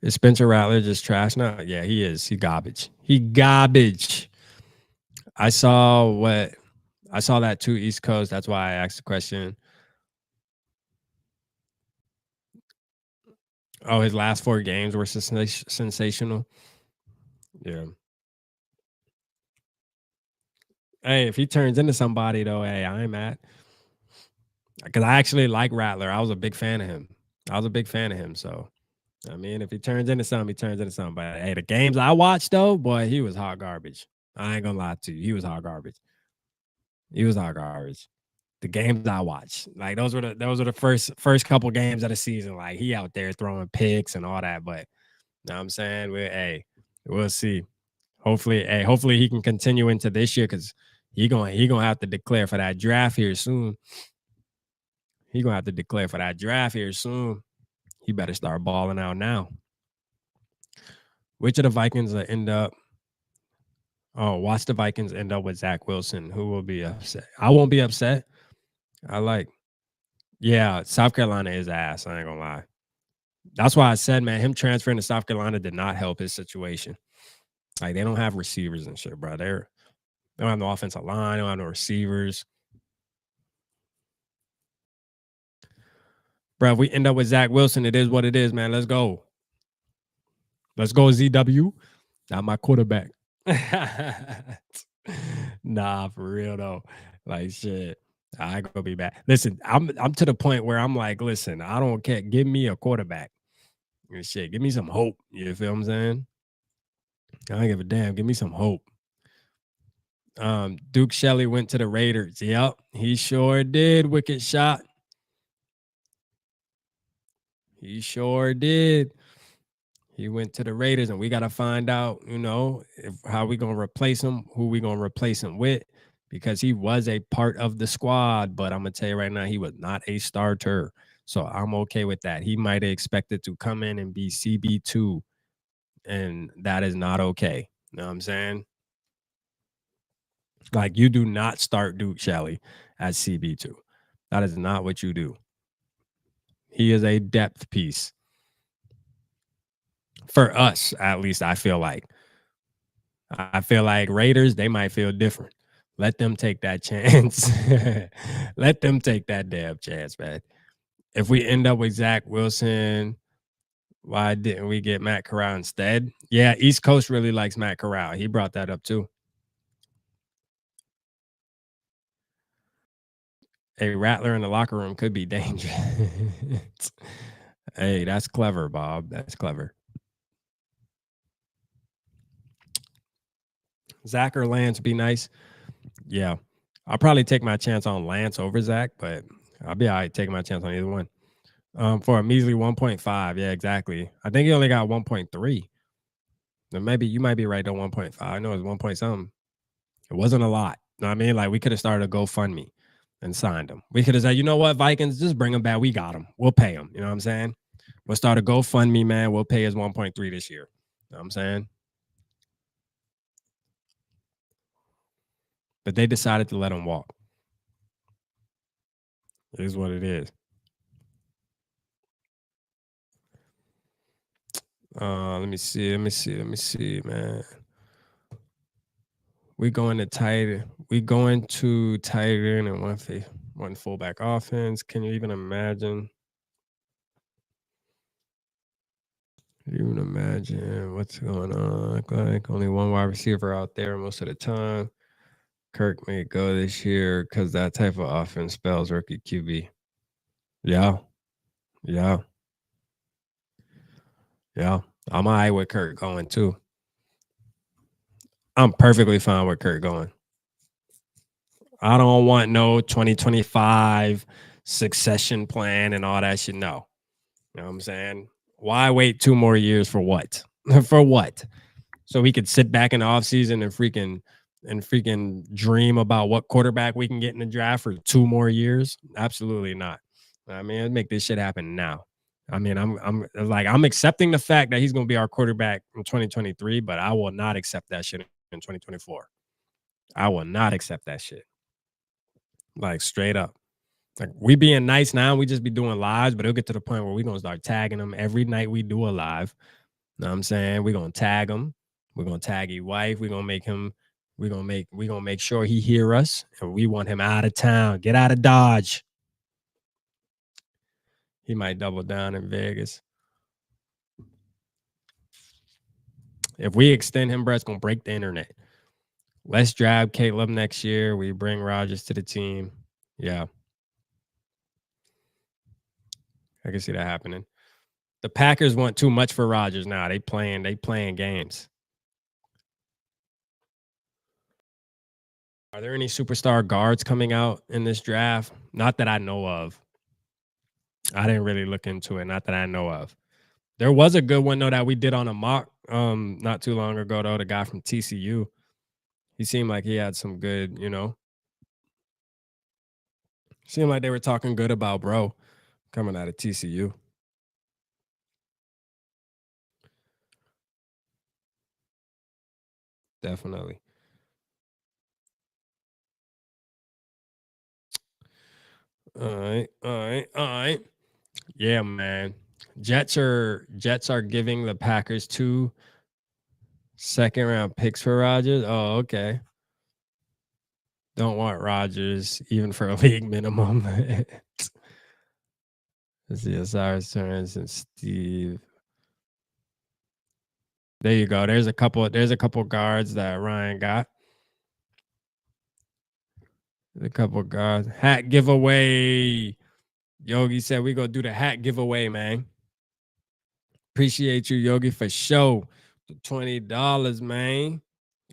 Is Spencer Rattler just trash now? Yeah, he is. He garbage. He garbage. I saw that too, East Coast. That's why I asked the question. Oh, his last 4 games were sensational. Yeah. Hey, if he turns into somebody, though, hey, I ain't mad. Because I actually like Rattler. I was a big fan of him. So, I mean, if he turns into something, he turns into something. But, hey, the games I watched, though, boy, he was hot garbage. I ain't going to lie to you. He was hot garbage. The games I watched, like those were the first couple games of the season. Like he out there throwing picks and all that. But you know what I'm saying, we'll see. Hopefully he can continue into this year because he gonna have to declare for that draft here soon. He better start balling out now. Which of the Vikings will end up? Oh, watch the Vikings end up with Zach Wilson. Who will be upset? I won't be upset. Yeah, South Carolina is ass. I ain't gonna lie. That's why I said, man, him transferring to South Carolina did not help his situation. Like they don't have receivers and shit, bro. They don't have no offensive line. They don't have no receivers. Bro, if we end up with Zach Wilson, it is what it is, man. Let's go. Let's go, ZW. Not my quarterback. Nah, for real though. Like shit. I gonna be back. Listen, I'm to the point where I'm like, listen, I don't care. Give me a quarterback. Shit, give me some hope. You feel what I'm saying? I don't give a damn. Give me some hope. Duke Shelley went to the Raiders. Yep, he sure did. Wicked shot. He sure did. He went to the Raiders, and we got to find out, how we going to replace him, who we going to replace him with, because he was a part of the squad. But I'm going to tell you right now, he was not a starter. So I'm okay with that. He might have expected to come in and be CB2, and that is not okay. You know what I'm saying? Like, you do not start Duke Shelley as CB2. That is not what you do. He is a depth piece. For us, at least, I feel like. Raiders, they might feel different. Let them take that chance. Let them take that damn chance, man. If we end up with Zach Wilson, why didn't we get Matt Corral instead? Yeah, East Coast really likes Matt Corral. He brought that up too. A Rattler in the locker room could be dangerous. Hey, that's clever, Bob. That's clever. Zach or Lance be nice. Yeah. I'll probably take my chance on Lance over Zach, but I'll be all right taking my chance on either one. For a measly 1.5. Yeah, exactly. I think he only got 1.3. Then maybe you might be right on 1.5. I know it's 1 point something. It wasn't a lot. You know what I mean? Like we could have started a GoFundMe and signed him. We could have said, you know what, Vikings, just bring him back. We got him. We'll pay him. You know what I'm saying? We'll start a GoFundMe, man. We'll pay his 1.3 this year. You know what I'm saying? But they decided to let him walk. It is what it is. Let me see, man. We going to tight end and one fullback offense. Can you even imagine? Even imagine what's going on? Like only one wide receiver out there most of the time. Kirk may go this year because that type of offense spells rookie QB. Yeah. Yeah. Yeah. I'm all right with Kirk going too. I'm perfectly fine with Kirk going. I don't want no 2025 succession plan and all that shit. No. You know what I'm saying? Why wait 2 more years for what? For what? So we could sit back in the offseason and freaking dream about what quarterback we can get in the draft for 2 more years? Absolutely not. I mean, let's make this shit happen now. I mean, I'm accepting the fact that he's going to be our quarterback in 2023, but I will not accept that shit in 2024. I will not accept that shit. Like straight up. Like we being nice now, we just be doing lives, but it'll get to the point where we're gonna start tagging them every night we do a live. Know what I'm saying? We're gonna tag him. We're gonna tag his wife. We're gonna make sure he hear us, and we want him out of town. Get out of Dodge. He might double down in Vegas. If we extend him, bro, it's gonna break the internet. Let's draft Caleb next year. We bring Rodgers to the team. Yeah. I can see that happening. The Packers want too much for Rodgers now. They playing games. Are there any superstar guards coming out in this draft? Not that I know of. I didn't really look into it. Not that I know of. There was a good one though that we did on a mock not too long ago though. The guy from TCU. He seemed like he had some good, seemed like they were talking good about bro coming out of TCU. Definitely. All right. Yeah, man. Jets are giving the Packers 2 second-round picks for Rodgers. Oh, okay. Don't want Rodgers even for a league minimum. Let's see, Osiris Turns and Steve. There you go. There's a couple guards that Ryan got. A couple guards. Hat giveaway. Yogi said we gonna do the hat giveaway, man. Appreciate you, Yogi, for show. $20, man.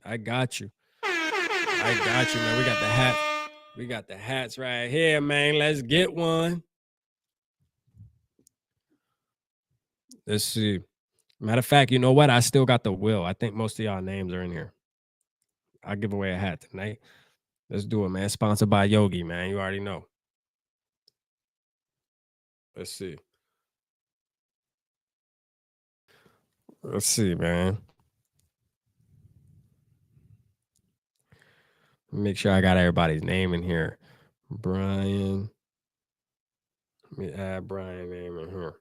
I got you. Man. We got the hat. We got the hats right here, man. Let's get one. Let's see. Matter of fact, you know what? I still got the will. I think most of y'all names are in here. I'll give away a hat tonight. Let's do it, man. Sponsored by Yogi, man. You already know. Let's see. Let's see, man. Make sure I got everybody's name in here. Brian. Let me add Brian's name in here.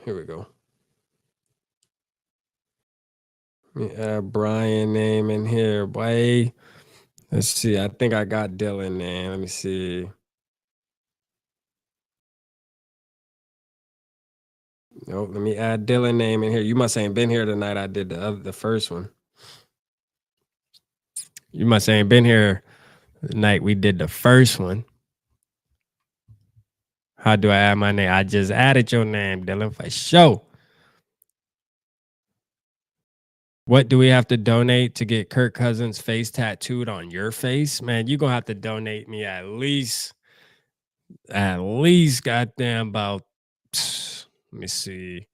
Here we go. Let me add Brian name in here, boy. Let's see. I think I got Dylan name. Let me see. Nope. Let me add Dylan name in here. You must ain't been here tonight. I did the first one. You must ain't been here the night we did the first one. How do I add my name? I just added your name, Dylan, for sure. What do we have to donate to get Kirk Cousins' face tattooed on your face? Man, you're going to have to donate me at least At least goddamn about let me see.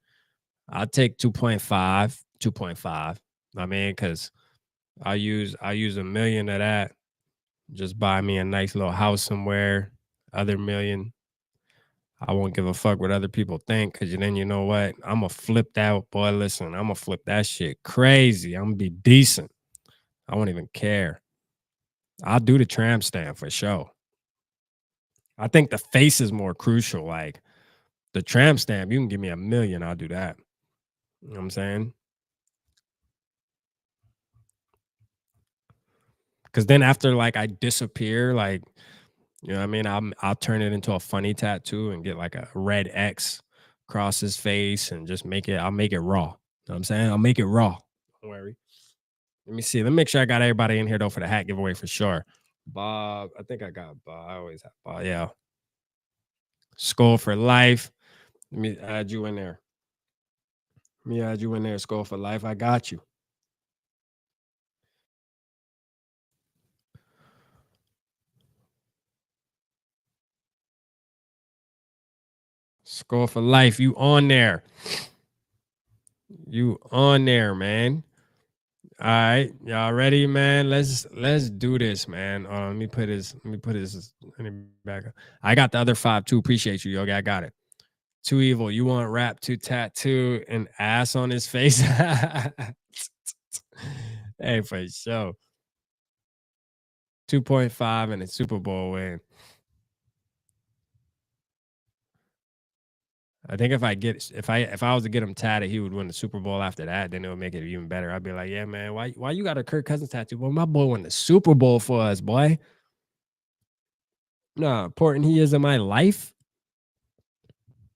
I'll take 2.5, 2.5. I mean, because I use a million of that. Just buy me a nice little house somewhere. Other million, I won't give a fuck what other people think. Cause then you know what? I'ma flip that boy. Listen, I'ma flip that shit crazy. I'm gonna be decent. I won't even care. I'll do the tramp stamp for sure. I think the face is more crucial. Like the tramp stamp, you can give me a million, I'll do that. You know what I'm saying? Because then after like I disappear, like you know what I mean, I'll turn it into a funny tattoo and get like a red X across his face and just make it. I'll make it raw. You know what I'm saying? I'll make it raw. Don't worry. Let me see. Let me make sure I got everybody in here though for the hat giveaway for sure. Bob, I think I got Bob. I always have Bob. Yeah. Skull for life. Let me add you in there. Let me add you in there. Skull for life. I got you. Skull for life. You on there? You on there, man? All right, y'all ready, man? Let's do this, man. Let me put his. Let me put his. Let me back up. I got the other five too. Appreciate you, Yogi. I got it. Too evil. You want rap to tattoo an ass on his face? Hey, for sure. 2.5 and a Super Bowl win. I think if I was to get him tatted, he would win the Super Bowl after that. Then it would make it even better. I'd be like, yeah, man, why you got a Kirk Cousins tattoo? Well, my boy won the Super Bowl for us, boy. No, important he is in my life.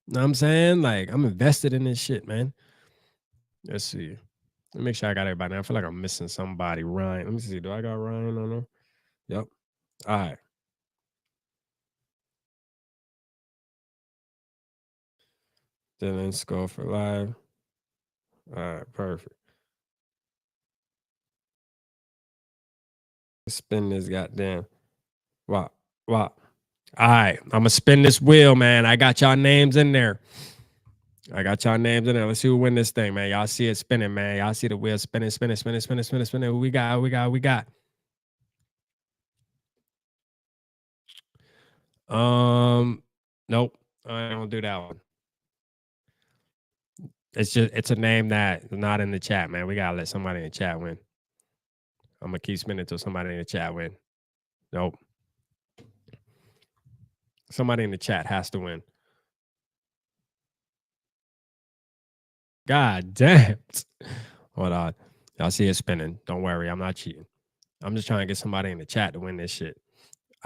Know what I'm saying? Like, I'm invested in this shit, man. Let's see. Let me make sure I got everybody. I feel like I'm missing somebody. Ryan. Let me see. Do I got Ryan on there? Yep. All right. Dylan Skull for live. All right, perfect. Spin this goddamn. Wow. Wow. All right. I'm gonna spin this wheel, man. I got y'all names in there. I got y'all names in there. Let's see who win this thing, man. Y'all see it spinning, man. Y'all see the wheel spinning, spinning, spinning, spinning, spinning, spinning. Who we got? Who we got? Who we got? Nope. I don't do that one. It's a name that is not in the chat, man. We gotta let somebody in the chat win. I'm gonna keep spinning until somebody in the chat win. Nope. Somebody in the chat has to win. God damn. Hold on. Y'all see it spinning. Don't worry, I'm not cheating. I'm just trying to get somebody in the chat to win this shit.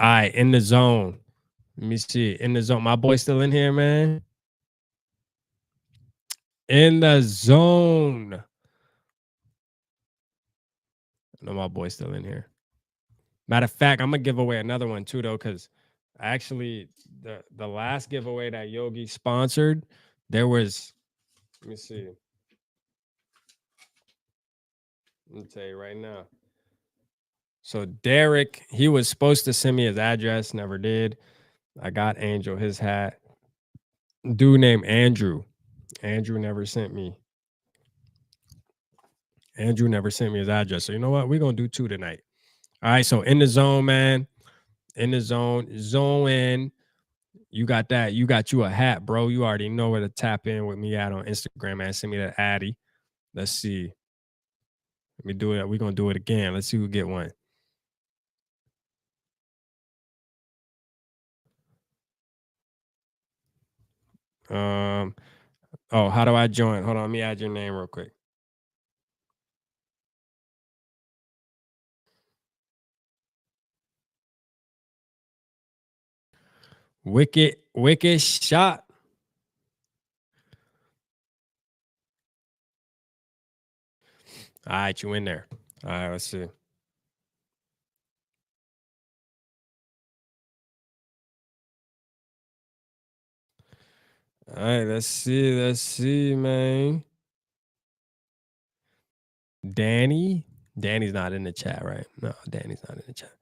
All right, in the zone. Let me see. In the zone. My boy still in here, man. In the zone. I know my boy's still in here. Matter of fact, I'm gonna give away another one too, though, because actually the last giveaway that Yogi sponsored, there was. Let me see. Let me tell you right now. So Derek, he was supposed to send me his address, never did. I got Angel his hat. Dude named Andrew. Andrew never sent me. Andrew never sent me his address. So you know what? We're gonna do two tonight. All right. So in the zone, man. In the zone, zone in. You got that. You got you a hat, bro. You already know where to tap in with me at on Instagram, man. Send me that Addy. Let's see. Let me do it. We're gonna do it again. Let's see who get one. Oh, how do I join? Hold on, let me add your name real quick. Wicked shot. All right, you in there. All right, let's see. All right, let's see. Let's see, man. Danny's not in the chat, right? No, Danny's not in the chat.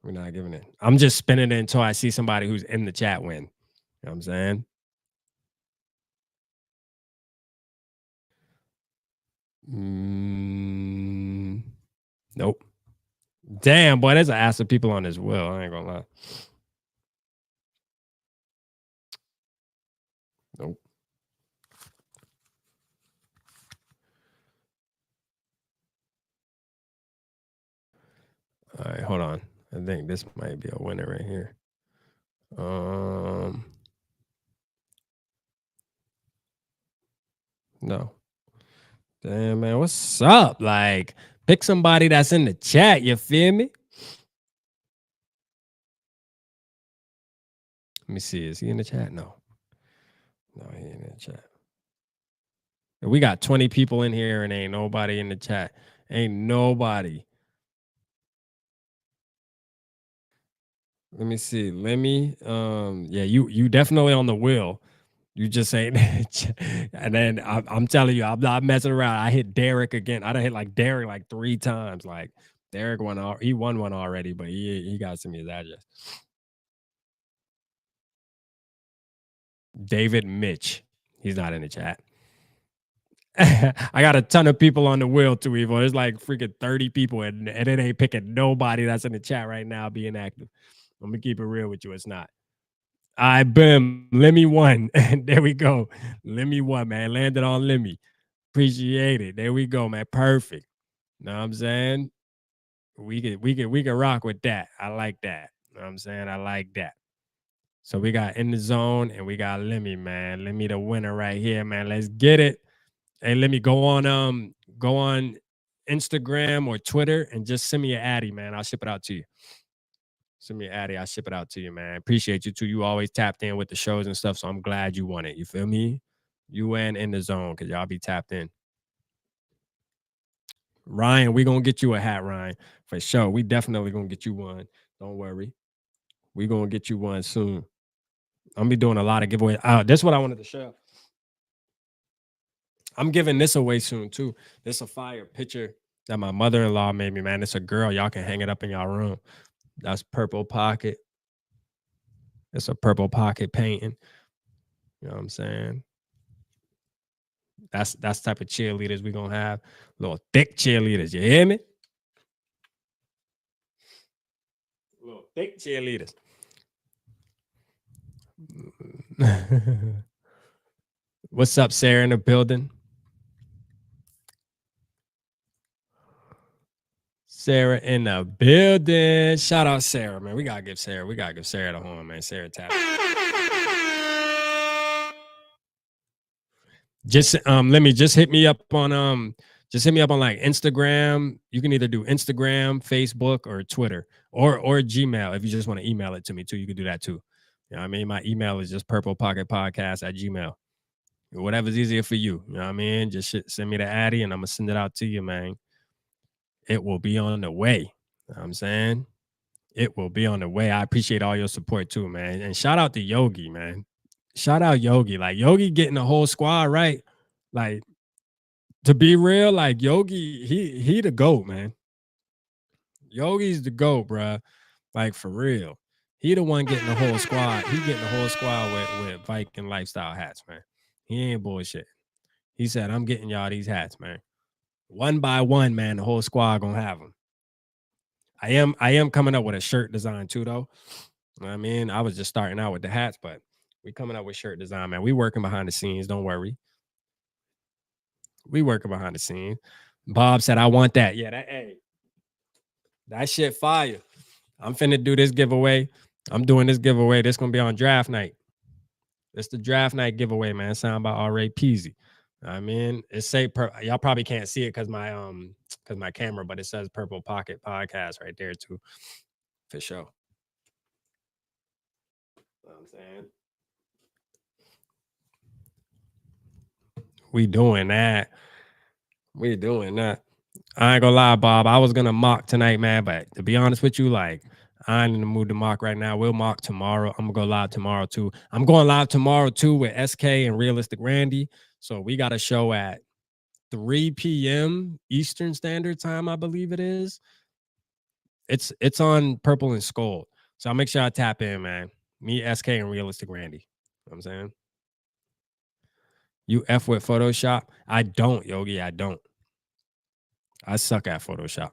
We're not giving it. I'm just spinning it until I see somebody who's in the chat win. You know what I'm saying? Nope. Damn, boy, there's an ass of people on this wheel. I ain't gonna lie. Nope. All right, hold on. I think this might be a winner right here. No. Damn, man, what's up? Like, pick somebody that's in the chat. You feel me? Let me see. Is he in the chat? No. No, he ain't in the chat. We got 20 people in here and ain't nobody in the chat. Ain't nobody. Let me see. Let me yeah, you definitely on the wheel. You just ain't and then I'm telling you, I'm not messing around. I hit Derek again. I done hit like Derek like 3 times. Like Derek he won one already, but he got some of his address. David Mitch. He's not in the chat. I got a ton of people on the wheel too, Evo. There's like freaking 30 people, and it ain't picking nobody that's in the chat right now being active. I'm gonna keep it real with you. It's not. I boom. Lemmy won. There we go. Lemmy won, man. Landed on Lemmy. Appreciate it. There we go, man. Perfect. Know what I'm saying? We can rock with that. I like that. Know what I'm saying? I like that. So we got In the Zone and we got Lemmy, man. Lemmy the winner right here, man. Let's get it. Hey, let me go on Instagram or Twitter and just send me an addy, man. I'll ship it out to you. Send me an addy, I'll ship it out to you, man. Appreciate you too. You always tapped in with the shows and stuff, so I'm glad you won it. You feel me? You and In the Zone, because y'all be tapped in. Ryan, we gonna get you a hat, Ryan, for sure. We definitely gonna get you one. Don't worry. We gonna get you one soon. I'm gonna be doing a lot of giveaways. That's what I wanted to show. I'm giving this away soon too. This a fire picture that my mother-in-law made me, man. It's a girl. Y'all can hang it up in y'all room. That's Purple Pocket. It's a Purple Pocket painting. You know what I'm saying? That's type of cheerleaders we gonna have. Little thick cheerleaders. You hear me? Little thick cheerleaders. What's up, Sarah in the building? Sarah in the building. Shout out Sarah, man. We gotta give Sarah the horn, man. Sarah tap. Just let me just hit me up on like Instagram. You can either do Instagram, Facebook, or Twitter, or Gmail. If you just want to email it to me too, you can do that too. You know what I mean? My email is just purplepocketpodcast@gmail. Whatever's easier for you. You know what I mean? Just send me the addy and I'm gonna send it out to you, man. It will be on the way. You know what I'm saying? It will be on the way. I appreciate all your support too, man. And shout out to Yogi, man. Shout out Yogi. Like Yogi getting the whole squad right. Like, to be real, like Yogi, he the GOAT, man. Yogi's the GOAT, bruh. Like for real. He the one getting the whole squad. He getting the whole squad with Viking lifestyle hats, man. He ain't bullshit. He said, I'm getting y'all these hats, man. One by one, man, the whole squad gonna have them. I am coming up with a shirt design too, though. You know what I mean, I was just starting out with the hats, but we coming up with shirt design, man. We working behind the scenes. Don't worry. We working behind the scenes. Bob said, I want that. Yeah, that shit fire. I'm finna do this giveaway. I'm doing this giveaway. This gonna be on draft night. It's the draft night giveaway, man. Sound by R.A. Peasy. I mean, it say y'all probably can't see it because my camera, but it says Purple Pocket Podcast right there too, for sure. You know what I'm saying? We doing that. We doing that. I ain't gonna lie, Bob. I was gonna mock tonight, man, but to be honest with you, like I ain't in the mood to mock right now. We'll mock tomorrow. I'm gonna go live tomorrow too. I'm going live tomorrow too with SK and Realistic Randy. So we got a show at 3 p.m. Eastern Standard Time, I believe it is. It's on purple and skull. So I'll make sure I tap in, man. Me, SK, and Realistic Randy. You know what I'm saying? You F with Photoshop? I don't, Yogi. I don't. I suck at Photoshop.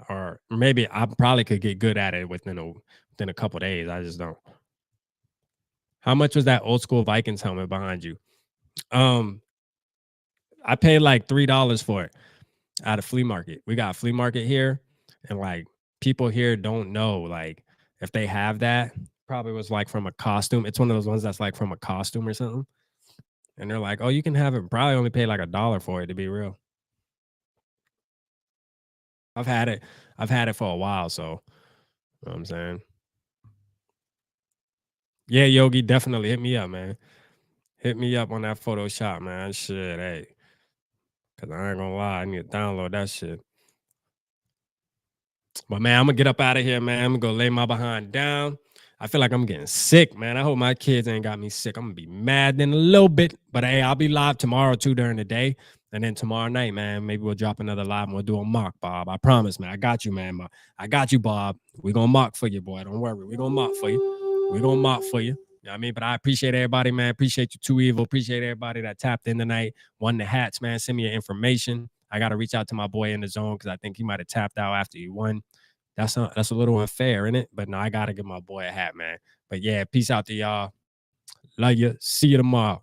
Or maybe I probably could get good at it within a couple days. I just don't. How much was that old school Vikings helmet behind you? Um, I paid like $3 for it at a flea market. We got a flea market here, and like people here don't know like if they have that. Probably was like from a costume. It's one of those ones that's like from a costume or something. And they're like, "Oh, you can have it." Probably only paid like $1 for it to be real. I've had it. I've had it for a while, so you know what I'm saying. Yeah, Yogi, definitely hit me up, man. Hit me up on that Photoshop, man. Shit, hey, cause I ain't gonna lie, I need to download that shit. But man, I'm gonna get up out of here, man. I'm gonna go lay my behind down. I feel like I'm getting sick, man. I hope my kids ain't got me sick. I'm gonna be mad in a little bit, but hey, I'll be live tomorrow too during the day, and then tomorrow night, man, maybe we'll drop another live and we'll do a mock, Bob. I promise, man. I got you, man. I got you, Bob. We're gonna mock for you, boy. Don't worry. We're gonna mock for you. We're gonna mock for you. You know what I mean? But I appreciate everybody, man. Appreciate you, Too Evil. Appreciate everybody that tapped in tonight. Won the hats, man. Send me your information. I gotta reach out to my boy in the zone because I think he might have tapped out after he won. That's a little unfair, isn't it? But no, I gotta give my boy a hat, man. But yeah, peace out to y'all. Love you. See you tomorrow.